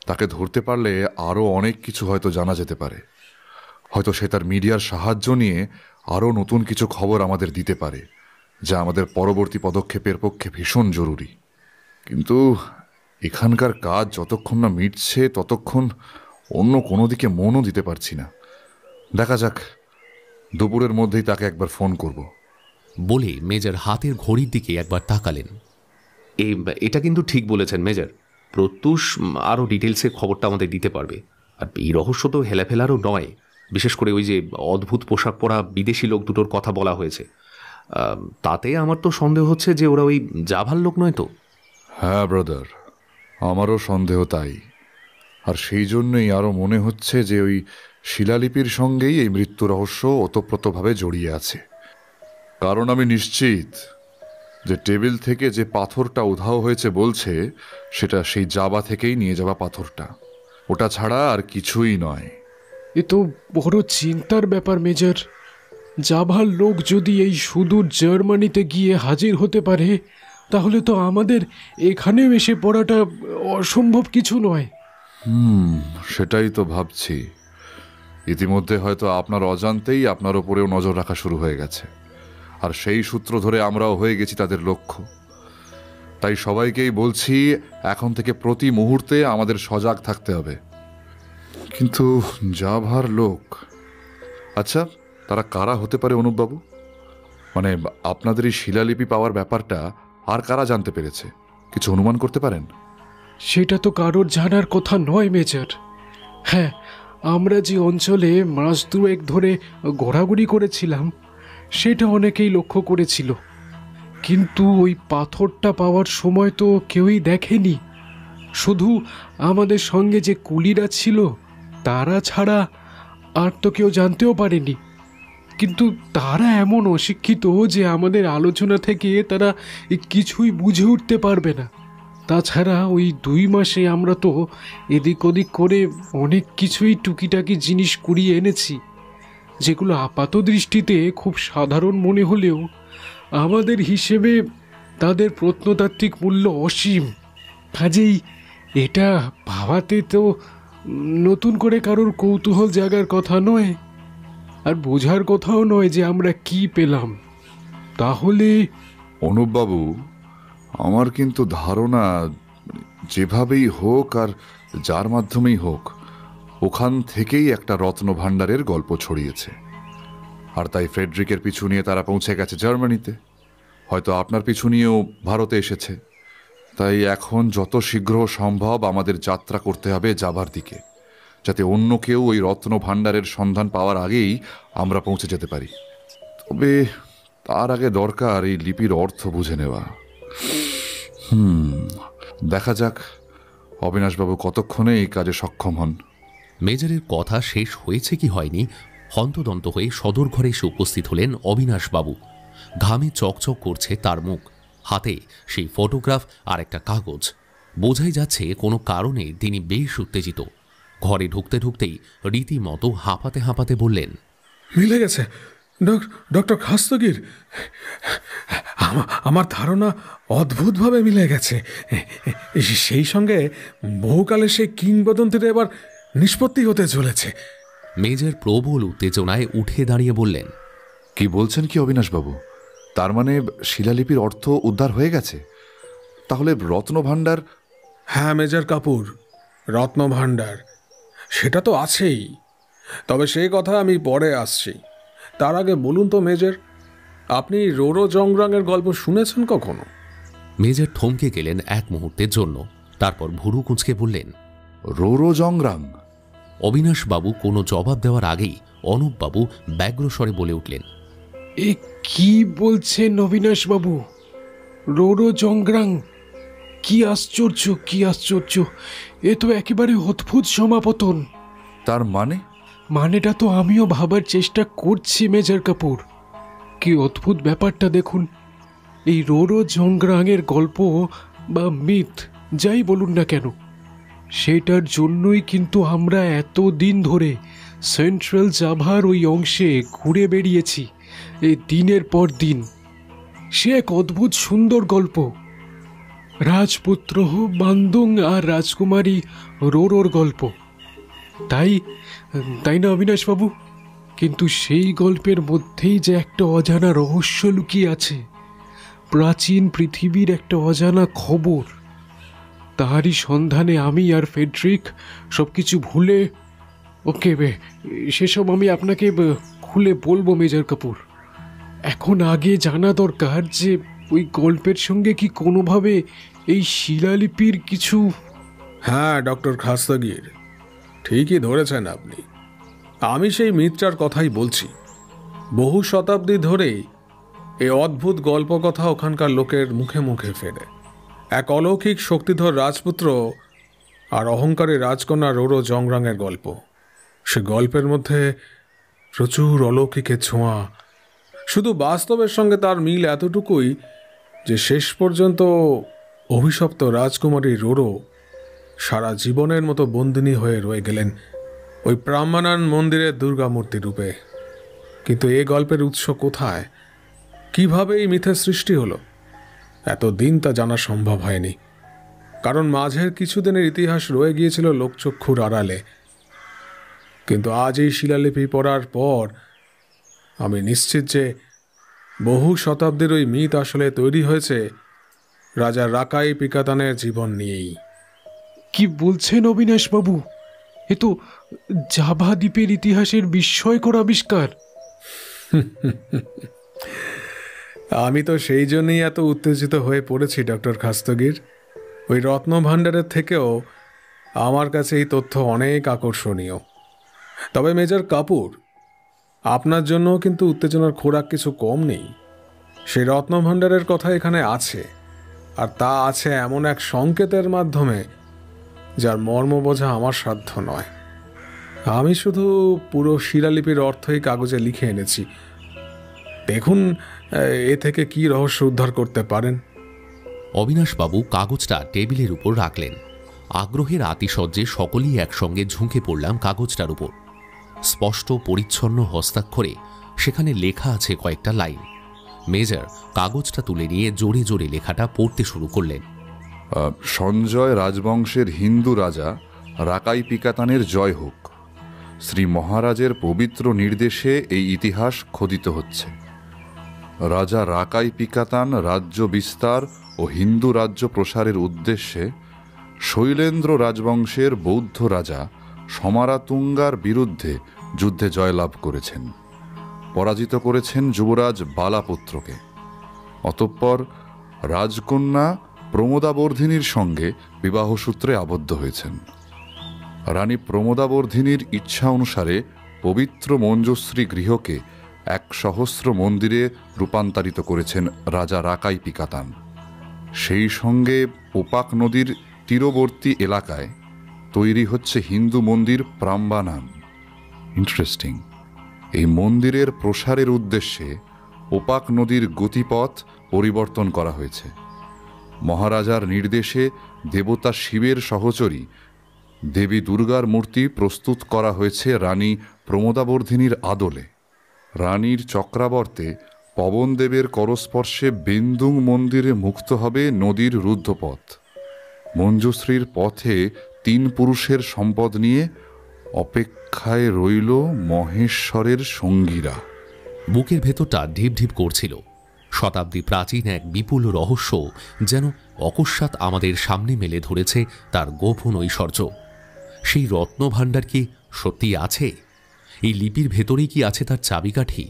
তাকে ধরতে পারলে আরও অনেক কিছু হয়তো জানা যেতে পারে। হয়তো সে তার মিডিয়ার সাহায্য নিয়ে আরও নতুন কিছু খবর আমাদের দিতে পারে, যা আমাদের পরবর্তী পদক্ষেপের পক্ষে ভীষণ জরুরি। কিন্তু এখানকার কাজ যতক্ষণ না মিটছে ততক্ষণ অন্য কোনো দিকে মনও দিতে পারছি না। দেখা যাক, দুপুরের মধ্যেই তাকে একবার ফোন করব। বলে মেজর হাতের ঘড়ির দিকে একবার তাকালেন। এটা কিন্তু ঠিক বলেছেন মেজর। প্রত্যুষ আরও ডিটেলসে খবরটা আমাদের দিতে পারবে। আর এই রহস্য তো হেলাফেলারও নয়। বিশেষ করে ওই যে অদ্ভুত পোশাক পরা বিদেশি লোক দুটোর কথা বলা হয়েছে, তাতে আমার তো সন্দেহ হচ্ছে যে ওরা ওই জাভার লোক নয় তো। হ্যাঁ ব্রাদার, আমারও সন্দেহ তাই। আর সেই জন্যই আরও মনে হচ্ছে যে ওই শিলালিপির সঙ্গেই এই মৃত্যু রহস্য ওতপ্রোতভাবে জড়িয়ে আছে। কারণ আমি নিশ্চিত যে টেবিল থেকে যে পাথরটা উধাও হয়েছে বলছে, সেটা সেই জাভা থেকেই নিয়ে যাওয়া পাথরটা। ওটা ছাড়া আর কিছুই নয়। এ তো বড় চিন্তার ব্যাপার মেজর। জাভার লোক যদি এই সুদূর জার্মানিতে গিয়ে হাজির হতে পারে, তাহলে তো আমাদের এখানেও এসে পড়াটা অসম্ভব কিছু নয়। সেটাই তো ভাবছি। ইতিমধ্যে হয়তো আপনার অজান্তেই আপনার ওপরেও নজর রাখা শুরু হয়ে গেছে, আর সেই সূত্র ধরে আমরাও হয়ে গেছি তাদের লক্ষ্য। তাই সবাইকেই বলছি, এখন থেকে প্রতি মুহূর্তে আমাদের সজাগ থাকতে হবে। কিন্তু জাভার লোক, আচ্ছা তারা কারা হতে পারে অনুপবাবু? মানে আপনাদের এই শিলালিপি পাওয়ার ব্যাপারটা আর কারা জানতে পেরেছে, কিছু অনুমান করতে পারেন? সেটা তো কারোর জানার কথা নয় মেজর। হ্যাঁ, আমরা যে অঞ্চলে মাস দুয়েক ধরে ঘোরাঘুরি করেছিলাম সেটা অনেকেই লক্ষ্য করেছিল, কিন্তু ওই পাথরটা পাওয়ার সময় তো কেউই দেখেনি। শুধু আমাদের সঙ্গে যে কুলিরা ছিল তারা ছাড়া আর তো কেউ জানতেও পারেনি। কিন্তু তারা এমন অশিক্ষিত যে আমাদের আলোচনা থেকে তারা কিছুই বুঝে উঠতে পারবে না। তাছাড়া ওই 2 মাসে আমরা তো এদিক ওদিক করে অনেক কিছুই টুকিটাকি জিনিস কুড়িয়ে এনেছি, যেগুলো আপাত দৃষ্টিতে খুব সাধারণ মনে হলেও আমাদের হিসেবে তাদের প্রত্নতাত্ত্বিক মূল্য অসীম। কাজেই এটা ভাবাতে তো নতুন করে কারোর কৌতূহল জাগার কথা নয়, আর বোঝার কথাও নয় যে আমরা কি পেলাম। তাহলে অনুপবাবু, আমার কিন্তু ধারণা যেভাবেই হোক আর যার মাধ্যমেই হোক, ওখান থেকেই একটা রত্ন ভাণ্ডারের গল্প ছড়িয়েছে। আর তাই ফ্রেডরিকের পিছু নিয়ে তারা পৌঁছে গেছে জার্মানিতে, হয়তো আপনার পিছু নিয়েও ভারতে এসেছে। তাই এখন যত শীঘ্র সম্ভব আমাদের যাত্রা করতে হবে জাভার দিকে, যাতে অন্য কেউ ওই রত্ন ভাণ্ডারের সন্ধান পাওয়ার আগেই আমরা পৌঁছে যেতে পারি। তবে তার আগে দরকার এই লিপির অর্থ বুঝে নেওয়া। দেখা যাক অবিনাশবাবু কতক্ষণে এই কাজে সক্ষম হন। মেজরের কথা শেষ হয়েছে কি হয়নি, হন্তদন্ত হয়ে সদর ঘরে এসে উপস্থিত হলেন অবিনাশবাবু। ঘামে চকচক করছে তার মুখ, হাতে সেই ফটোগ্রাফ আর একটা কাগজ। বোঝাই যাচ্ছে কোনো কারণে তিনি বেশ উত্তেজিত। ঘরে ঢুকতে ঢুকতেই রীতিমতো হাঁপাতে হাঁপাতে বললেন, মিলে গেছে ডক্টর খাস্তগীর, আমার ধারণা অদ্ভুতভাবে মিলে গেছে। সেই সঙ্গে বহুকালে সেই কিংবদন্তির এবার নিষ্পত্তি হতে চলেছে। মেজর প্রবল উত্তেজনায় উঠে দাঁড়িয়ে বললেন, কি বলছেন কি অবিনাশবাবু? তার মানে শিলালিপির অর্থ উদ্ধার হয়ে গেছে? তাহলে রত্নভাণ্ডার? হ্যাঁ মেজর কাপুর, রত্নভাণ্ডার সেটা তো আছেই, তবে সেই কথা আমি পরে আসছি। তার আগে বলুন তো মেজর, আপনি রোরো জংরাংয়ের গল্প শুনেছেন কখনো? মেজর থমকে গেলেন এক মুহূর্তের জন্য, তারপর ভুরু কুঁচকে বললেন, রোরো জংরাং? অবিনাশবাবু কোনো জবাব দেওয়ার আগেই অনুপবাবু ব্যগ্রস্বরে বলে উঠলেন, এ কি বলছেন অবিনাশবাবু? রোরো জংরাং? কি আশ্চর্য, কি আশ্চর্য! এ তো একেবারে অদ্ভুত সমাপতন। তার মানেটা তো আমিও ভাবার চেষ্টা করছি মেজর কাপুর। কি অদ্ভুত ব্যাপারটা দেখুন। এই রোরো জংরাংয়ের গল্প বা মিথ যাই বলুন না কেন, সেটার জন্যই কিন্তু আমরা এত দিন ধরে সেন্ট্রাল জাভার ওই অংশে ঘুরে বেরিয়েছি এই দিনের পর দিন। সে এক অদ্ভুত সুন্দর গল্প, রাজপুত্র বান্দুং আর রাজকুমারী রোরোর গল্প। তাই না অবিনাশবাবু? কিন্তু সেই গল্পের মধ্যেই যে একটা অজানা রহস্য লুকিয়ে আছে, প্রাচীন পৃথিবীর একটা অজানা খবর, তারই সন্ধানে আমি আর ফেডরিক সবকিছু ভুলে সেসব আমি আপনাকে খুলে বলবো মেজর কাপুর। এখন আগে জানা দরকার যে ওই গল্পের সঙ্গে কি কোনোভাবে এই শিলালিপির কিছু। হ্যাঁ ডক্টর খাস্তগীর, ঠিকই ধরেছেন আপনি। আমি সেই মিথটার কথাই বলছি। বহু শতাব্দী ধরেই এই অদ্ভুত গল্পকথা ওখানকার লোকের মুখে মুখে ফেরে। এক অলৌকিক শক্তিধর রাজপুত্র আর অহংকারী রাজকন্যা রোরো জংরাংয়ের গল্প। সে গল্পের মধ্যে প্রচুর অলৌকিকের ছোঁয়া। শুধু বাস্তবের সঙ্গে তার মিল এতটুকুই যে শেষ পর্যন্ত অভিশপ্ত রাজকুমারী রোরো সারা জীবনের মতো বন্দিনী হয়ে রয়ে গেলেন ওই ব্রাহ্মণান মন্দিরের দুর্গামূর্তি রূপে। কিন্তু এই গল্পের উৎস কোথায়, কিভাবে এই মিথের সৃষ্টি হলো, এতদিন তা জানা সম্ভব হয়নি। কারণ মাঝের কিছুদিনের ইতিহাস রয়ে গিয়েছিল লোকচক্ষুর আড়ালে। কিন্তু আজ এই শিলালিপি পড়ার পর আমি নিশ্চিত যে বহু শতাব্দীর ওই মিথ আসলে তৈরি হয়েছে রাজা রাকাই পিকাতানের জীবন নিয়েই। কি বলছেন অবিনাশবাবু? এ তো জাভা দ্বীপের ইতিহাসের বিস্ময়কর আবিষ্কার। আমি তো সেই জন্যই এত উত্তেজিত হয়ে পড়েছি ডক্টর খাস্তগীর। ওই রত্নভাণ্ডারের থেকেও আমার কাছে এই তথ্য অনেক আকর্ষণীয়। তবে মেজর কাপুর, আপনার জন্য কিন্তু উত্তেজনার খোরাক কিছু কম নেই। সেই রত্নভাণ্ডারের কথা এখানে আছে, আর তা আছে এমন এক সংকেতের মাধ্যমে যার মর্ম বোঝা আমার সাধ্য নয়। আমি শুধু পুরো শিলালিপির অর্থই কাগজে লিখে এনেছি। দেখুন এ থেকে কি রহস্য উদ্ধার করতে পারেন। অবিনাশবাবু কাগজটা টেবিলের উপর রাখলেন। আগ্রহের আতিশয্যে সকলেই একসঙ্গে ঝুঁকে পড়লাম কাগজটার উপর। স্পষ্ট পরিচ্ছন্ন হস্তাক্ষরে সেখানে লেখা আছে কয়েকটা লাইন। মেজর কাগজটা তুলে নিয়ে জোরে জোরে লেখাটা পড়তে শুরু করলেন। সঞ্জয় রাজবংশের হিন্দু রাজা রাকাই পিকাতানের জয় হোক। শ্রী মহারাজের পবিত্র নির্দেশে এই ইতিহাস খোদিত হচ্ছে। রাজা রাকাই পিকাতান রাজ্য বিস্তার ও হিন্দু রাজ্য প্রসারের উদ্দেশ্যে শৈলেন্দ্র রাজবংশের বৌদ্ধ রাজা সমারাতুঙ্গার বিরুদ্ধে যুদ্ধে জয়লাভ করেছেন। পরাজিত করেছেন যুবরাজ বালাপুত্রকে। অতঃপর রাজকন্যা প্রমোদাবর্ধিনীর সঙ্গে বিবাহসূত্রে আবদ্ধ হয়েছেন। রানী প্রমোদাবর্ধিনীর ইচ্ছা অনুসারে পবিত্র মঞ্জুশ্রী গৃহকে 100 মন্দিরে রূপান্তরিত করেছেন রাজা রাকাই পিকাতান। সেই সঙ্গে ওপাক নদীর তীরবর্তী এলাকায় তৈরি হচ্ছে হিন্দু মন্দির প্রাম্বানান। ইন্টারেস্টিং। এই মন্দিরের প্রসারের উদ্দেশ্যে ওপাক নদীর গতিপথ পরিবর্তন করা হয়েছে। মহারাজার নির্দেশে দেবতা শিবের সহচরী দেবী দুর্গার মূর্তি প্রস্তুত করা হয়েছে রানী প্রমোদাবর্ধিনীর আদলে। রানীর চক্রাবর্তে পবনদেবের করস্পর্শে বেন্দুং মন্দিরে মুক্ত হবে নদীর রুদ্ধপথ। মঞ্জুশ্রীর পথে 3 পুরুষের সম্পদ নিয়ে অপেক্ষায় রইল মহেশ্বরের সঙ্গীরা। বুকের ভেতরটা ঢিপ ঢিপ করছিল। শতাব্দী প্রাচীন এক বিপুল রহস্য যেন অকস্মাৎ আমাদের সামনে মেলে ধরেছে তার গোপন ঐশ্বর্য। সেই রত্নভাণ্ডার কি সত্যি আছে? এই লিপির ভেতরেই কি আছে তার চাবিকাঠি?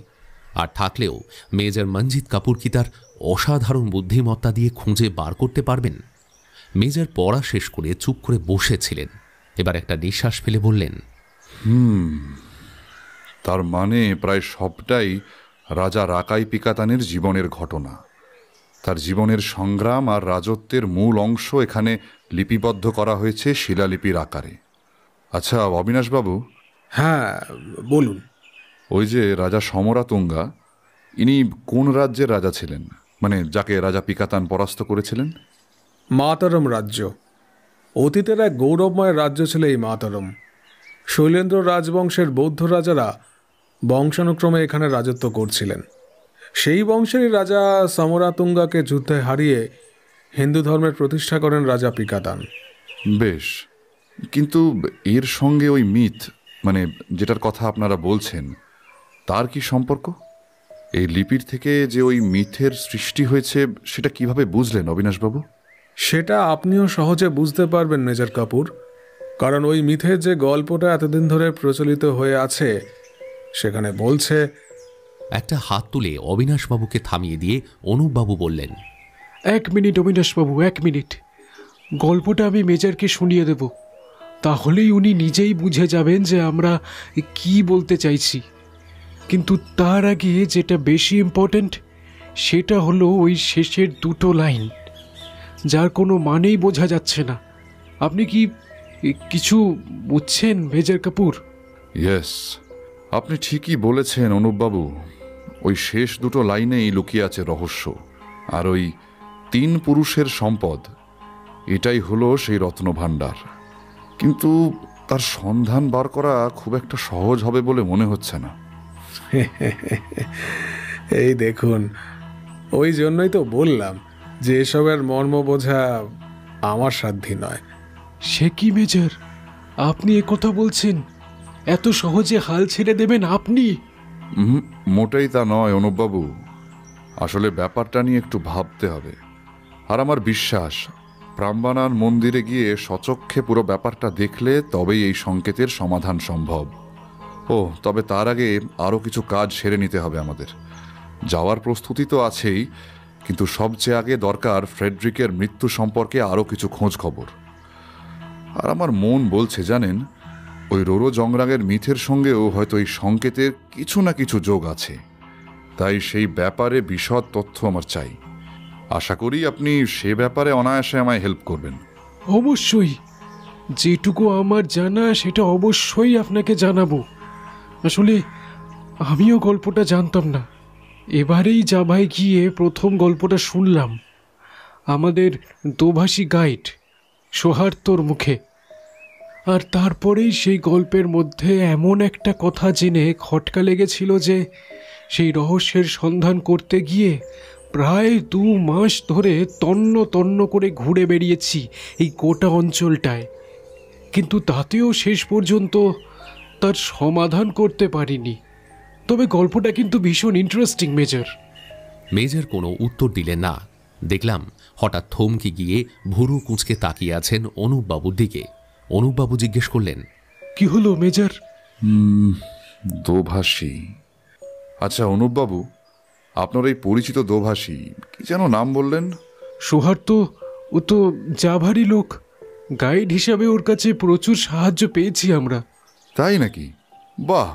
আর থাকলেও মেজর মঞ্জিত কাপুর কি তার অসাধারণ বুদ্ধিমত্তা দিয়ে খুঁজে বার করতে পারবেন? মেজর পড়া শেষ করে চুপ করে বসেছিলেন। এবার একটা নিঃশ্বাস ফেলে বললেন, তার মানে প্রায় সবটাই রাজা রাকাই পিকাতানের জীবনের ঘটনা। তার জীবনের সংগ্রাম আর রাজত্বের মূল অংশ এখানে লিপিবদ্ধ করা হয়েছে শিলালিপির আকারে। আচ্ছা অবিনাশবাবু। হ্যাঁ বলুন। ওই যে রাজা সমরাতুঙ্গা, ইনি কোন রাজ্যের রাজা ছিলেন? মানে যাকে রাজা পিকাতান পরাস্ত করেছিলেন? মাতারম রাজ্য। অতীতের এক গৌরবময় রাজ্য ছিল এই মাতারম। শৈলেন্দ্র রাজবংশের বৌদ্ধ রাজারা বংশানুক্রমে এখানে রাজত্ব করছিলেন। সেই বংশেরই রাজা সমরাতুঙ্গাকে যুদ্ধে হারিয়ে হিন্দু ধর্মের প্রতিষ্ঠা করেন রাজা পিকাতান। বেশ, কিন্তু এর সঙ্গে ওই মিথ, মানে যেটার কথা আপনারা বলছেন, তার কি সম্পর্ক? এই লিপির থেকে যে ওই মিথের সৃষ্টি হয়েছে সেটা কিভাবে বুঝলেন অবিনাশবাবু? সেটা আপনিও সহজে বুঝতে পারবেন মেজর কাপুর, কারণ ওই মিথের যে গল্পটা এতদিন ধরে প্রচলিত হয়ে আছে সেখানে বলছে। একটা হাত তুলে অবিনাশবাবুকে থামিয়ে দিয়ে অনুপবাবু বললেন, 1 মিনিট অবিনাশবাবু, 1 মিনিট। গল্পটা আমি মেজরকে শুনিয়ে দেব, তাহলেই উনি নিজেই বুঝে যাবেন যে আমরা কি বলতে চাইছি। কিন্তু তার আগে যেটা বেশি ইম্পর্ট্যান্ট সেটা হলো ওই শেষের 2টো লাইন, যার কোনো মানেই বোঝা যাচ্ছে না। আপনি কি কিছু বুঝছেন মেজর কাপুর? ইয়েস, আপনি ঠিকই বলেছেন অনুপবাবু। ওই শেষ 2টো লাইনেই লুকিয়ে আছে রহস্য। আর ওই 3 পুরুষের সম্পদ, এটাই হলো সেই রত্নভাণ্ডার। কিন্তু তার সন্ধান বার করা খুব একটা সহজ হবে বলে মনে হচ্ছে না। এই দেখুন, ওই জন্যই তো বললাম যে এসবের মর্ম বোঝা আমার সাধ্যি নয়। সে কি মেজর, আপনি একথা বলছেন? এত সহজে হাল ছেড়ে দেবেন আপনি? মোটেই তা নয় অনুপবাবু। আসলে ব্যাপারটা নিয়ে একটু ভাবতে হবে। আর আমার বিশ্বাস প্রাম্বানান মন্দিরে গিয়ে সচক্ষে পুরো ব্যাপারটা দেখলে তবেই এই সংকেতের সমাধান সম্ভব। তবে তার আগে আরও কিছু কাজ সেরে নিতে হবে আমাদের। যাওয়ার প্রস্তুতি তো আছেই, কিন্তু সবচেয়ে আগে দরকার ফ্রেডরিকের মৃত্যু সম্পর্কে আরও কিছু খোঁজ খবর। আর আমার মন বলছে জানেন, ওই রোরো জংরাগের মিথের সঙ্গেও হয়তো এই সংকেতের কিছু না কিছু যোগ আছে। তাই সেই ব্যাপারে বিশদ তথ্য আমার চাই। আশা করি আপনি সে ব্যাপারে অনায়াসে আমায় হেল্প করবেন। অবশ্যই, যেটুকু আমার জানা সেটা অবশ্যই আপনাকে জানাবো। আসলে আমিও গল্পটা জানতাম না, এবারেই জাভায় গিয়ে প্রথম গল্পটা শুনলাম আমাদের দোভাষী গাইড সোহার্তর মুখে। আর তারপরেই সেই গল্পের মধ্যে এমন একটা কথা জেনে খটকা লেগেছিল যে সেই রহস্যের সন্ধান করতে গিয়ে প্রায় 2 মাস ধরে তন্ন তন্ন করে ঘুরে বেরিয়েছি এই গোটা অঞ্চলটায়, কিন্তু তাতেও শেষ পর্যন্ত তার সমাধান করতে পারিনি। তবে গল্পটা কিন্তু ভীষণ ইন্টারেস্টিং মেজর। মেজর কোনো উত্তর দিলেন না। দেখলাম হঠাৎ থমকে গিয়ে ভুরু কুঁচকে তাকিয়ে আছেন অনুপবাবুর দিকে। অনুপবাবু জিজ্ঞেস করলেন, কি হলো মেজর? দোভাষী। আচ্ছা অনুপবাবু, আপনার এই পরিচিত দোভাষী কি যেন নাম বললেন? সোহার্ত, ও তো জাভারই লোক, গাইড হিসাবে ওর কাছে প্রচুর সাহায্য পেয়েছি আমরা। তাই নাকি? বাহ!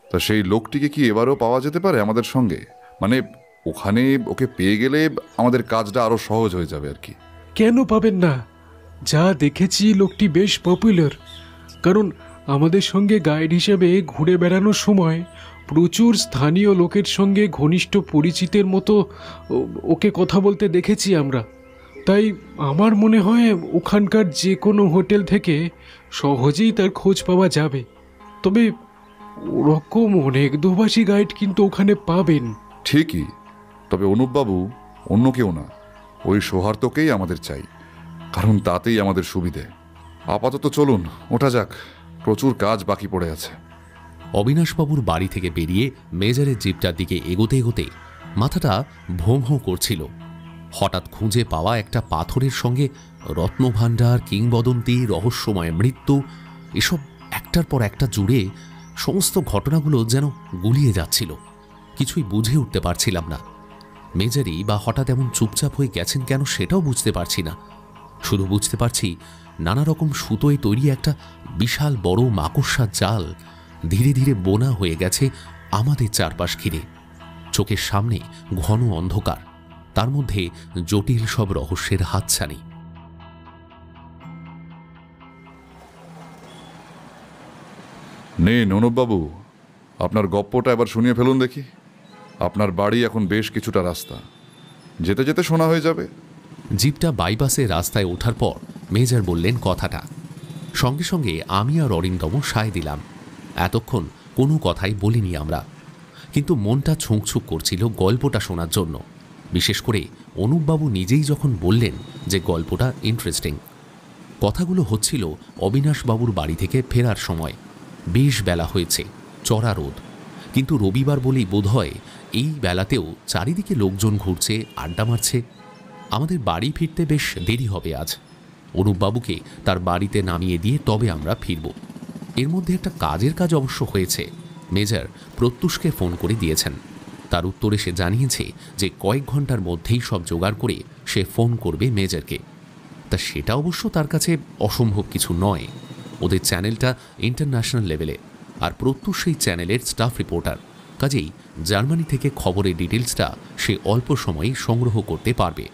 তা সেই লোকটিকে কি এবারও পাওয়া যেতে পারে আমাদের সঙ্গে? মানে ওখানে ওকে পেয়ে গেলে আমাদের কাজটা আরো সহজ হয়ে যাবে আর কি। কেন পাবেন না? যা দেখেছি লোকটি বেশ পপুলার। কারণ আমাদের সঙ্গে গাইড হিসেবে ঘুরে বেড়ানোর সময় প্রচুর স্থানীয় লোকের সঙ্গে ঘনিষ্ঠ পরিচিতের মতো ওকে কথা বলতে দেখেছি আমরা। তাই আমার মনে হয় ওখানকার যে কোনো হোটেল থেকে সহজেই তার খোঁজ পাওয়া যাবে। তবে ওরকম অনেক দোভাষী গাইড কিন্তু ওখানে পাবেন। ঠিকই, তবে অনুপবাবু অন্য কেউ না, ওই সৌহার্দ্যকেই আমাদের চাই, কারণ তাতেই আমাদের সুবিধে। আপাতত চলুন ওঠা যাক, প্রচুর কাজ বাকি পড়ে আছে। অবিনাশবাবুর বাড়ি থেকে বেরিয়ে মেজরের জিপটার দিকে এগোতে এগোতে মাথাটা ভোঁ ভোঁ করছিল। হঠাৎ খুঁজে পাওয়া একটা পাথরের সঙ্গে রত্নভাণ্ডার, কিংবদন্তি, রহস্যময় মৃত্যু, এসব একটার পর একটা জুড়ে সমস্ত ঘটনাগুলো যেন গুলিয়ে যাচ্ছিল। কিছুই বুঝে উঠতে পারছিলাম না। মেজরই বা হঠাৎ এমন চুপচাপ হয়ে গেছেন কেন সেটাও বুঝতে পারছি না। শুধু বুঝতে পারছি নানা রকম সুতোয় তৈরি একটা বিশাল বড় মাকড়সার জাল ধীরে ধীরে বোনা হয়ে গেছে আমাদের চারপাশ ঘিরে। চোখের সামনে ঘন অন্ধকার, তার মধ্যে জটিল সব রহস্যের হাতছানি। নেন অনুপবাবু, আপনার গপ্পটা এবার শুনিয়ে ফেলুন দেখি। আপনার বাড়ি এখন বেশ কিছুটা রাস্তা, যেতে যেতে শোনা হয়ে যাবে। জিপটা বাইপাসে রাস্তায় ওঠার পর মেজর বললেন কথাটা। সঙ্গে সঙ্গে আমি আর অরিন্দম সায় দিলাম। এতক্ষণ কোনো কথাই বলিনি আমরা, কিন্তু মনটা ছুঁকছুক করছিল গল্পটা শোনার জন্য। বিশেষ করে অনুপবাবু নিজেই যখন বললেন যে গল্পটা ইন্টারেস্টিং। কথাগুলো হচ্ছিল অবিনাশবাবুর বাড়ি থেকে ফেরার সময়। বেশ বেলা হয়েছে, চড়া রোদ, কিন্তু রবিবার বলেই বোধহয় এই বেলাতেও চারিদিকে লোকজন ঘুরছে, আড্ডা মারছে। আমাদের বাড়ি ফিরতে বেশ দেরি হবে আজ। অনুপবাবুকে তার বাড়িতে নামিয়ে দিয়ে তবে আমরা ফিরব। এর মধ্যে একটা কাজের কাজ অবশ্য হয়েছে। মেজর প্রত্যুষকে ফোন করে দিয়েছেন। তার উত্তরে সে জানিয়েছে যে কয়েক ঘন্টার মধ্যেই সব জোগাড় করে সে ফোন করবে মেজরকে। তা সেটা অবশ্য তার কাছে অসম্ভব কিছু নয়। ওদের চ্যানেলটা ইন্টারন্যাশনাল লেভেলে, আর প্রত্যুষ সেই চ্যানেলের স্টাফ রিপোর্টার। কাজেই জার্মানি থেকে খবরের ডিটেলসটা সে অল্প সময়েই সংগ্রহ করতে পারবে।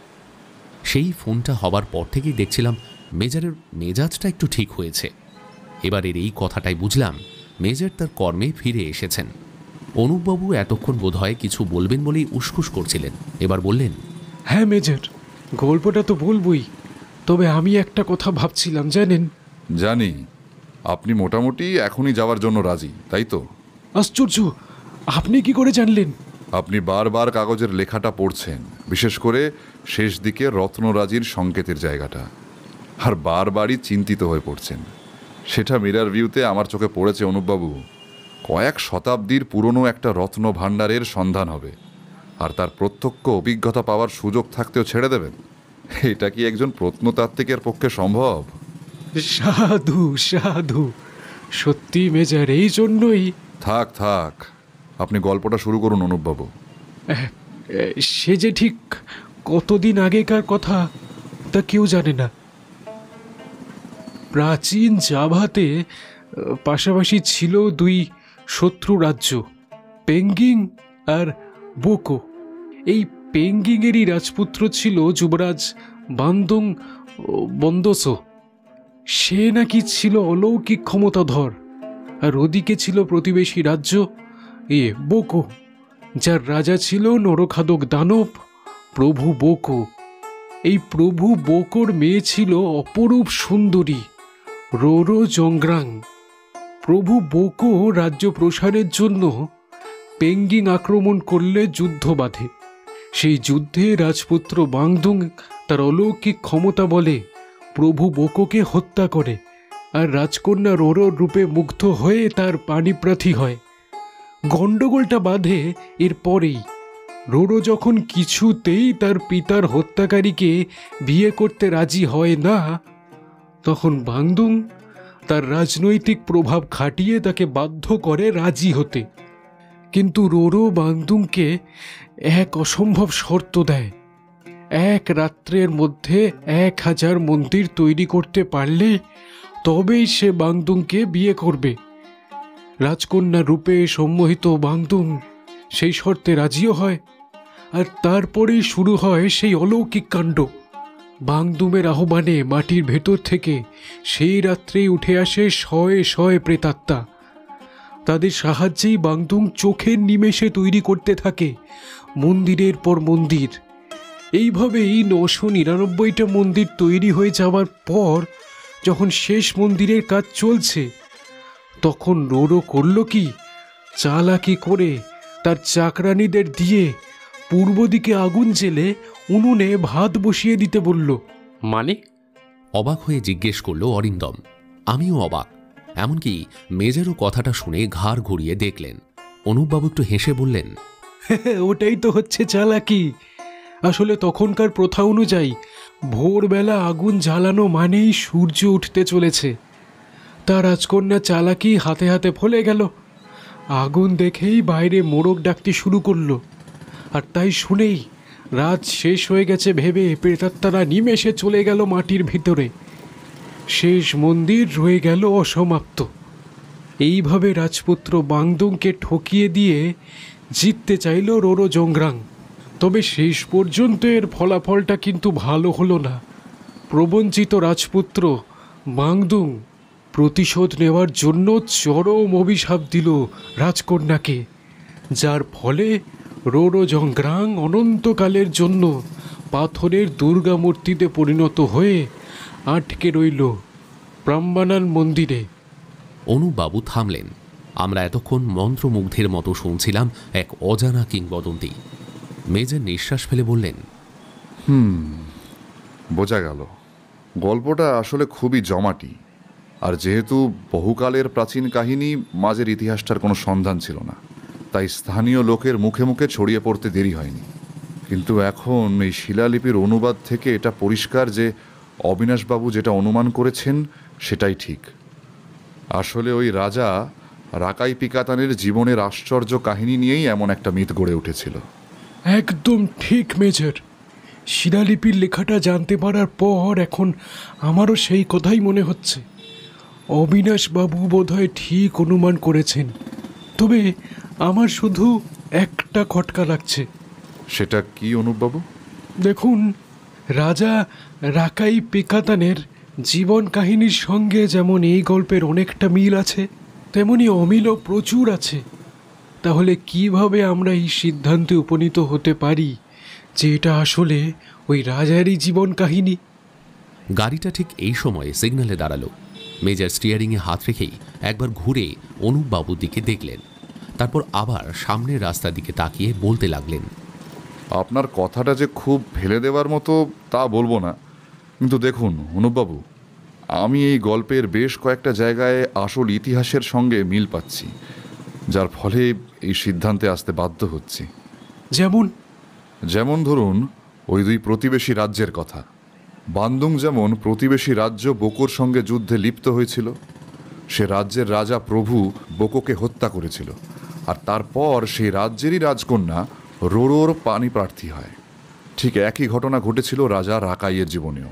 সেই ফোনটা হবার পর থেকেই দেখছিলাম মেজরের মেজাজটা একটু ঠিক হয়েছে। এবারের এই কথাটাই বুঝলাম মেজর তার কর্মে ফিরে এসেছেন। অনুপবাবু এতক্ষণ বোধহয় কিছু বলবেন বলেই উসখুস করছিলেন। এবার বললেন, হ্যাঁ মেজর, গল্পটা তো বলবই, তবে আমি একটা কথা ভাবছিলাম জানেন। জানি, আপনি মোটামুটি এখনই যাওয়ার জন্য রাজি, তাই তো? আশ্চর্য, আপনি কি করে জানলেন? আপনি বারবার কাগজের লেখাটা পড়ছেন, বিশেষ করে শেষ দিকে রত্নরাজির সংকেতের জায়গাটা, আর বারবারই চিন্তিত হয়ে পড়ছেন। সেটা মিরর ভিউতে আমার চোখে পড়েছে অনুপবাবু। কয়েক শতাব্দীর পুরনো একটা রত্ন ভাণ্ডারের সন্ধান হবে, আর তার প্রত্যক্ষ অভিজ্ঞতা পাওয়ার সুযোগ থাকতেও ছেড়ে দেবেন? এটা কি একজন প্রত্নতাত্ত্বিকের পক্ষে সম্ভব? সাধু সাধু, সত্যি মেজর, এই জন্যই। থাক থাক, আপনি গল্পটা শুরু করুন অনুপবাবু। সে যে ঠিক কতদিন আগেকার কথা তা কেউ জানে না। প্রাচীন জাভাতে পাশাপাশি ছিল দুই শত্রু রাজ্য, পেঙ্গিং আর বোকো। এই পেঙ্গিংয়েরই রাজপুত্র ছিল যুবরাজ বান্দং বন্দোসো। সে নাকি ছিল অলৌকিক ক্ষমতাধর। আর ওদিকে ছিল প্রতিবেশী রাজ্য বোকো, যার রাজা ছিল নরখাদক দানব প্রভু বোকো। এই প্রভু বোকোর মেয়ে ছিল অপরূপ সুন্দরী রোরো জংগ্রাং। প্রভু বোকো রাজ্য প্রসারের জন্য পেঙ্গিং আক্রমণ করলে যুদ্ধ বাঁধে। সেই যুদ্ধে রাজপুত্র বাংদুং তার অলৌকিক ক্ষমতা বলে প্রভু বোকোকে হত্যা করে, আর রাজকন্যা রোরোর রূপে মুগ্ধ হয়ে তার পাণিপ্রার্থী হয়। গণ্ডগোলটা বাঁধে এরপরেই। রোরো যখন কিছুতেই তার পিতার হত্যাকারীকে বিয়ে করতে রাজি হয় না, তখন বাংদুং তার রাজনৈতিক প্রভাব খাটিয়ে তাকে বাধ্য করে রাজি হতে। কিন্তু রোরো বাংদুংকে এক অসম্ভব শর্ত দেয়। এক রাত্রের মধ্যে 1000 মন্দির তৈরি করতে পারলে তবেই সে বাংদুংকে বিয়ে করবে। রাজকন্যা রূপে সম্মোহিত বাংদুং সেই শর্তে রাজিও হয়, আর তারপরেই শুরু হয় সেই অলৌকিক কাণ্ড। বাংদুমের আহ্বানে মাটির ভেতর থেকে সেই রাত্রেই উঠে আসে শয়ে শয়ে প্রেতাত্মা। তাদের সাহায্যেই বাংদুং চোখের নিমেষে তৈরি করতে থাকে মন্দিরের পর মন্দির। এইভাবেই 999টা মন্দির তৈরি হয়ে যাওয়ার পর যখন শেষ মন্দিরের কাজ চলছে, তখন রোরো করল কি, চালাকি করে তার চাকরানীদের দিয়ে পূর্ব দিকে আগুন জ্বেলে উনুনে ভাত বসিয়ে দিতে বলল। মানে? অবাক হয়ে জিজ্ঞেস করলো অরিন্দম। আমিও অবাক, এমনকি মেজরও কথাটা শুনে ঘাড় ঘুরিয়ে দেখলেন। অনুপবাবু একটু হেসে বললেন, ওটাই তো হচ্ছে চালাকি। আসলে তখনকার প্রথা অনুযায়ী ভোরবেলা আগুন জ্বালানো মানেই সূর্য উঠতে চলেছে। তার রাজকন্যা চালাকি হাতে হাতে ফলে গেল। আগুন দেখেই বাইরে মোড়ক ডাকতে শুরু করলো, আর তাই শুনেই রাত শেষ হয়ে গেছে ভেবে প্রেতাত্মারা নিমেষে চলে গেল মাটির ভিতরে। শেষ মন্দির রয়ে গেল অসমাপ্ত। এইভাবে রাজপুত্র বাংদুংকে ঠকিয়ে দিয়ে জিততে চাইল রোরো জংগ্রাং। তবে শেষ পর্যন্ত এর ফলাফলটা কিন্তু ভালো হলো না। প্রবঞ্চিত রাজপুত্র বাংদুং প্রতিশোধ নেওয়ার জন্য চরম অভিশাপ দিল রাজকন্যাকে, যার ফলে রোরো জংগ্রাং অনন্তকালের জন্য পাথরের দুর্গা মূর্তিতে পরিণত হয়ে আটকে রইল প্রাম্বানান মন্দিরে। অনুপবাবু থামলেন। আমরা এতক্ষণ মন্ত্রমুগ্ধের মতো শুনছিলাম এক অজানা কিংবদন্তি। মেজর নিঃশ্বাস ফেলে বললেন, বোঝা গেল গল্পটা আসলে খুবই জমাটি। আর যেহেতু বহুকালের প্রাচীন কাহিনী, মাঝের ইতিহাসটার কোনো সন্ধান ছিল না, তাই স্থানীয় লোকের মুখে মুখে ছড়িয়ে পড়তে দেরি হয়নি। কিন্তু এখন এই শিলালিপির অনুবাদ থেকে এটা পরিষ্কার যে অবিনাশবাবু যেটা অনুমান করেছেন সেটাই ঠিক। আসলে ওই রাজা রাকাই পিকাতানের জীবনের আশ্চর্য কাহিনী নিয়েই এমন একটা মিথ গড়ে উঠেছিল। একদম ঠিক মেজর। শিলালিপির লেখাটা জানতে পারার পর এখন আমারও সেই কথাই মনে হচ্ছে। অবিনাশবাবু বোধহয় ঠিক অনুমান করেছেন। তবে আমার শুধু একটা খটকা লাগছে। সেটা কি অনুপবাবু? দেখুন, রাজা রাকাই পিকাতানের জীবন কাহিনীর সঙ্গে যেমন এই গল্পের অনেকটা মিল আছে, তেমনি অমিলও প্রচুর আছে। তাহলে কিভাবে আমরা এই সিদ্ধান্তে উপনীত হতে পারি যে এটা আসলে ওই রাজারই জীবন কাহিনী? গাড়িটা ঠিক এই সময়ে সিগন্যালে দাঁড়ালো। মেজর স্টিয়ারিংয়ে হাত রেখেই একবার ঘুরে অনুপবাবুর দিকে দেখলেন, তারপর আবার সামনের রাস্তার দিকে তাকিয়ে বলতে লাগলেন, আপনার কথাটা যে খুব ফেলে দেওয়ার মতো তা বলবো না, কিন্তু দেখুন অনুপবাবু, আমি এই গল্পের বেশ কয়েকটা জায়গায় আসল ইতিহাসের সঙ্গে মিল পাচ্ছি, যার ফলে এই সিদ্ধান্তে আসতে বাধ্য হচ্ছি। যেমন ধরুন ওই দুই প্রতিবেশী রাজ্যের কথা। বাংদুং যেমন প্রতিবেশী রাজ্য বোকোর সঙ্গে যুদ্ধে লিপ্ত হয়েছিল, সে রাজ্যের রাজা প্রভু বোকোকে হত্যা করেছিল, আর তারপর সেই রাজ্যেরই রাজকন্যা রোরোর পানি প্রার্থী হয়। ঠিক একই ঘটনা ঘটেছিল রাজা রাকাইয়ের জীবনেও।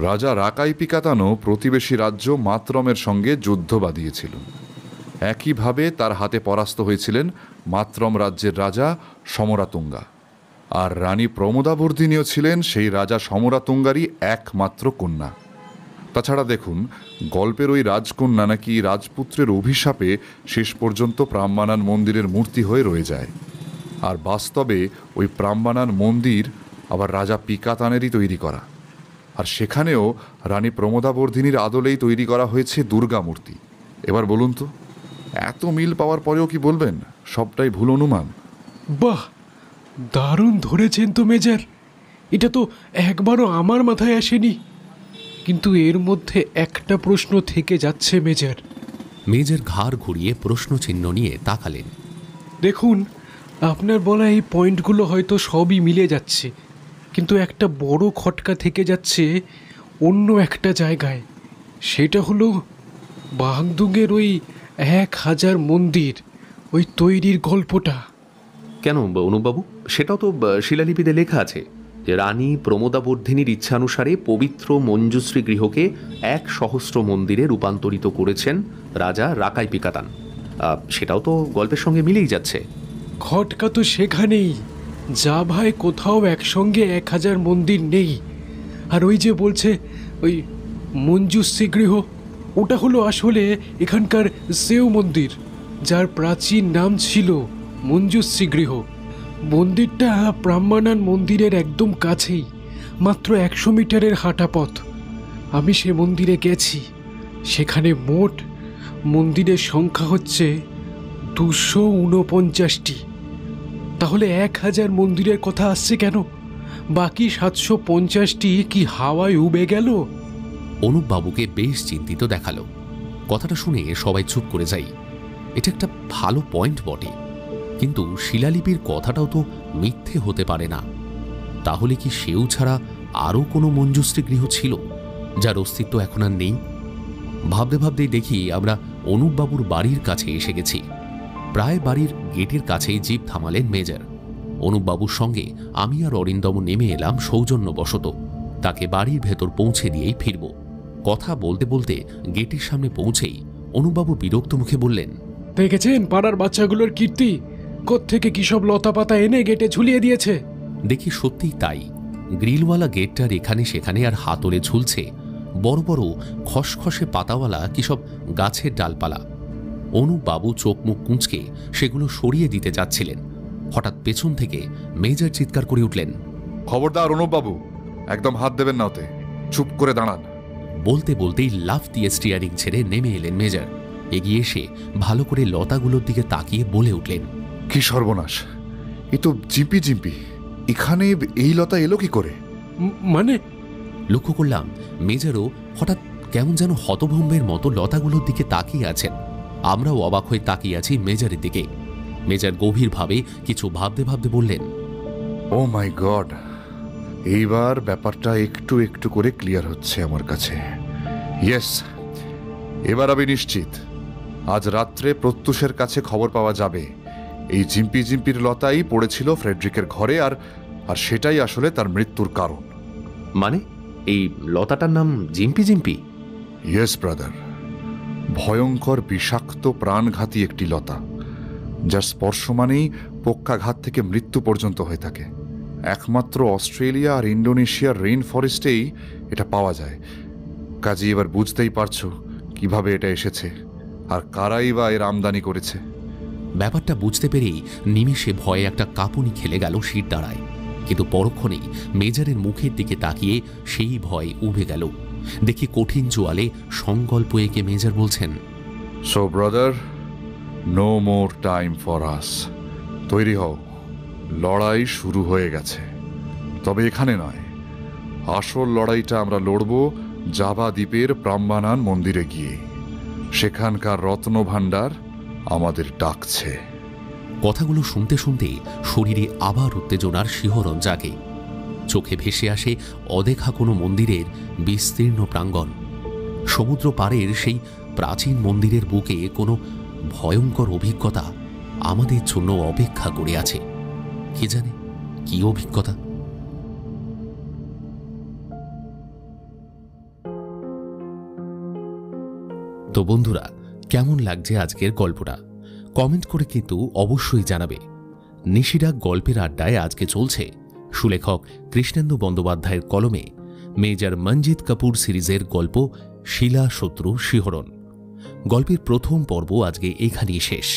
রাজা রাকাই পিকাতানও প্রতিবেশী রাজ্য মাতরমের সঙ্গে যুদ্ধ বাঁধিয়েছিল। একইভাবে তার হাতে পরাস্ত হয়েছিলেন মাতরম রাজ্যের রাজা সমরাতুঙ্গা, আর রানী প্রমোদাবর্ধিনীও ছিলেন সেই রাজা সমরাতুঙ্গারই একমাত্র কন্যা। তাছাড়া দেখুন, গল্পের ওই রাজকন্যা নাকি রাজপুত্রের অভিশাপে শেষ পর্যন্ত প্রাম্বানান মন্দিরের মূর্তি হয়ে রয়ে যায়, আর বাস্তবে ওই প্রাম্বানান মন্দির আবার রাজা পিকাতানেরই তৈরি করা, আর সেখানেও রানী প্রমোদাবর্ধিনীর আদলেই তৈরি করা হয়েছে দুর্গা মূর্তি। এবার বলুন তো, এত মিল পাওয়ার পরেও কি বলবেন সবটাই ভুল অনুমান? বাহ, দারুণ ধরেছেন তো মেজর। এটা তো একবারও আমার মাথায় আসেনি। কিন্তু এর মধ্যে একটা প্রশ্ন থেকে যাচ্ছে মেজর। মেজর ঘাড় ঘুরিয়ে প্রশ্ন চিহ্ন নিয়ে তাকালেন। দেখুন, আপনার বলা এই পয়েন্টগুলো হয়তো সবই মিলে যাচ্ছে, কিন্তু একটা বড় খটকা থেকে যাচ্ছে অন্য একটা জায়গায়। সেটা হলো বাংদুংয়ের ওই 1000 মন্দির, ওই তৈরির গল্পটা। কেন অনুপবাবু? সেটাও তো শিলালিপিতে লেখা আছে যে রানী প্রমোদাবর্ধিনীর ইচ্ছানুসারে পবিত্র মঞ্জুশ্রী গৃহকে 1 সহস্র মন্দিরে রূপান্তরিত করেছেন রাজা রাকাই পিকাতান। সেটাও তো গল্পের সঙ্গে মিলেই যাচ্ছে। খটকা তো সেখানেই, যা ভাই কোথাও একসঙ্গে 1000 মন্দির নেই। আর ওই যে বলছে ওই মঞ্জুশ্রী গৃহ, ওটা হলো আসলে এখানকার সেও মন্দির, যার প্রাচীন নাম ছিল মঞ্জুশ্রী গৃহ। মন্দিরটা ব্রাহ্মণান মন্দিরের একদম কাছেই, মাত্র 100 মিটারের হাঁটা পথ। আমি সে মন্দিরে গেছি। সেখানে মোট মন্দিরের সংখ্যা হচ্ছে 249টি। তাহলে 1000 মন্দিরের কথা আসছে কেন? বাকি 750টি কি হাওয়ায় উবে গেল? অনুপবাবুকে বেশ চিন্তিত দেখালো। কথাটা শুনে সবাই চুপ করে যাই। এটা একটা ভালো পয়েন্ট বটে, কিন্তু শিলালিপির কথাটাও তো মিথ্যে হতে পারে না। তাহলে কি সেও ছাড়া আরও কোনো মঞ্জুশ্রী গৃহ ছিল যার অস্তিত্ব এখন আর নেই? ভাবতে ভাবতেই দেখি আমরা অনুপবাবুর বাড়ির কাছে এসে গেছি। প্রায় বাড়ির গেটের কাছেই জিপ থামালেন মেজর। অনুপবাবুর সঙ্গে আমি আর অরিন্দম নেমে এলাম সৌজন্যবশত। তাকে বাড়ির ভেতর পৌঁছে দিয়েই ফিরব। কথা বলতে বলতে গেটের সামনে পৌঁছেই অনুপবাবু বিরক্ত মুখে বললেন, দেখেছেন পাড়ার বাচ্চাগুলোর কীর্তি? কোত্থেকে কি সব লতা পাতা এনে গেটে ঝুলিয়ে দিয়েছে। দেখি সত্যিই তাই। গ্রিলওয়ালা গেটটার এখানে সেখানে আর হাতলে ঝুলছে বড় বড় খসখসে পাতাওয়ালা কি সব গাছের ডালপালা। অনুপবাবু চোখ মুখ কুঁচকে সেগুলো সরিয়ে দিতে যাচ্ছিলেন। হঠাৎ পেছন থেকে মেজর চিৎকার করে উঠলেন, খবরদার অনুপবাবু, একদম হাত দেবেন না ওতে, চুপ করে দাঁড়ান। বলতে বলতেই লাফ দিয়ে স্টিয়ারিং ছেড়ে নেমে এলেন মেজর। এগিয়ে এসে ভালো করে লতাগুলোর দিকে তাকিয়ে বলে উঠলেন, কি সর্বনাশ! এ তো জিম্পি জিম্পি। এখানে এই লতা এলো কি করে? মানে? লক্ষ্য করলাম মেজরও হঠাৎ কেমন যেন হতভম্বের মতো লতাগুলোর দিকে তাকিয়ে আছেন। আমরাও অবাক হয়ে তাকিয়ে আছি মেজরের দিকে। মেজর গভীরভাবে কিছু ভাবতে ভাবতে বললেন, ও মাই গড, এইবার ব্যাপারটা একটু একটু করে ক্লিয়ার হচ্ছে আমার কাছে। ইয়েস, এবার আমি নিশ্চিত আজ রাত্রে প্রত্যুষের কাছে খবর পাওয়া যাবে এই জিম্পি জিম্পির লতাই পড়েছিল ফ্রেডরিকের ঘরে, আর সেটাই আসলে তার মৃত্যুর কারণ। মানে এই লতাটার নাম জিম্পি জিম্পি? ইয়েস ব্রাদার, ভয়ঙ্কর বিষাক্ত প্রাণঘাতী একটি লতা, যার স্পর্শ মানেই পক্ষাঘাত থেকে মৃত্যু পর্যন্ত হয়ে থাকে। একমাত্র অস্ট্রেলিয়া আর ইন্ডোনেশিয়ার রেইন ফরেস্টেই এটা পাওয়া যায়। কাজে এবার বুঝতেই পারছো কিভাবে এটা এসেছে আর কারাই বা এর আমদানি করেছে। ব্যাপারটা বুঝতে পেরেই নিমেষে ভয়ে একটা কাঁপুনি খেলে গেল শির দাঁড়ায়। কিন্তু পরক্ষণেই মেজরের মুখের দিকে তাকিয়ে সেই ভয় উবে গেল। দেখি কঠিন জোয়ালে সংকল্প এঁকে মেজর বলছেন, so brother, no more time for us. তৈরি হও, লড়াই শুরু হয়ে গেছে। তবে এখানে নয়, আসল লড়াইটা আমরা লড়ব জাভা দ্বীপের প্রাম্বানান মন্দিরে গিয়ে। সেখানকার রত্নভাণ্ডার আমাদের ডাকছে। কথাগুলো শুনতে শুনতে শরীরে আবার উত্তেজনার শিহরণ জাগে। চোখে ভেসে আসে অদেখা কোনো মন্দিরের বিস্তীর্ণ প্রাঙ্গণ। সমুদ্র পাড়ের সেই প্রাচীন মন্দিরের বুকে কোনো ভয়ঙ্কর অভিজ্ঞতা আমাদের জন্য অপেক্ষা করে আছে। কে জানে কি অভিজ্ঞতা? তো বন্ধুরা, কেমন লাগছে আজকের গল্পটা? কমেন্ট করে কিন্তু অবশ্যই জানাবে। নিশিরাগ গল্পের আড্ডায় আজকে চলছে সুলেখক কৃষ্ণেন্দু বন্দ্যোপাধ্যায়ের কলমে মেজর মঞ্জিত কাপুর সিরিজের গল্প শিলা শত্রু শিহরণ। গল্পের প্রথম পর্ব আজকে এখানেই শেষ।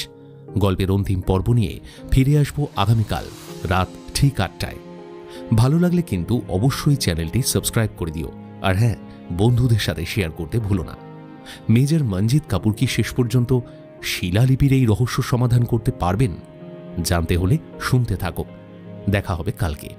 গল্পের অন্তিম পর্ব নিয়ে ফিরে আসব আগামীকাল রাত ঠিক 8টায়। ভালো লাগলে কিন্তু অবশ্যই চ্যানেলটি সাবস্ক্রাইব করে দিও। আর হ্যাঁ, বন্ধুদের সাথে শেয়ার করতে ভুলো না। মেজর মঞ্জিত কাপুর কি শেষ পর্যন্ত শিলালিপির এই রহস্য সমাধান করতে পারবেন? জানতে হলে শুনতে থাকো। দেখা হবে কালকে।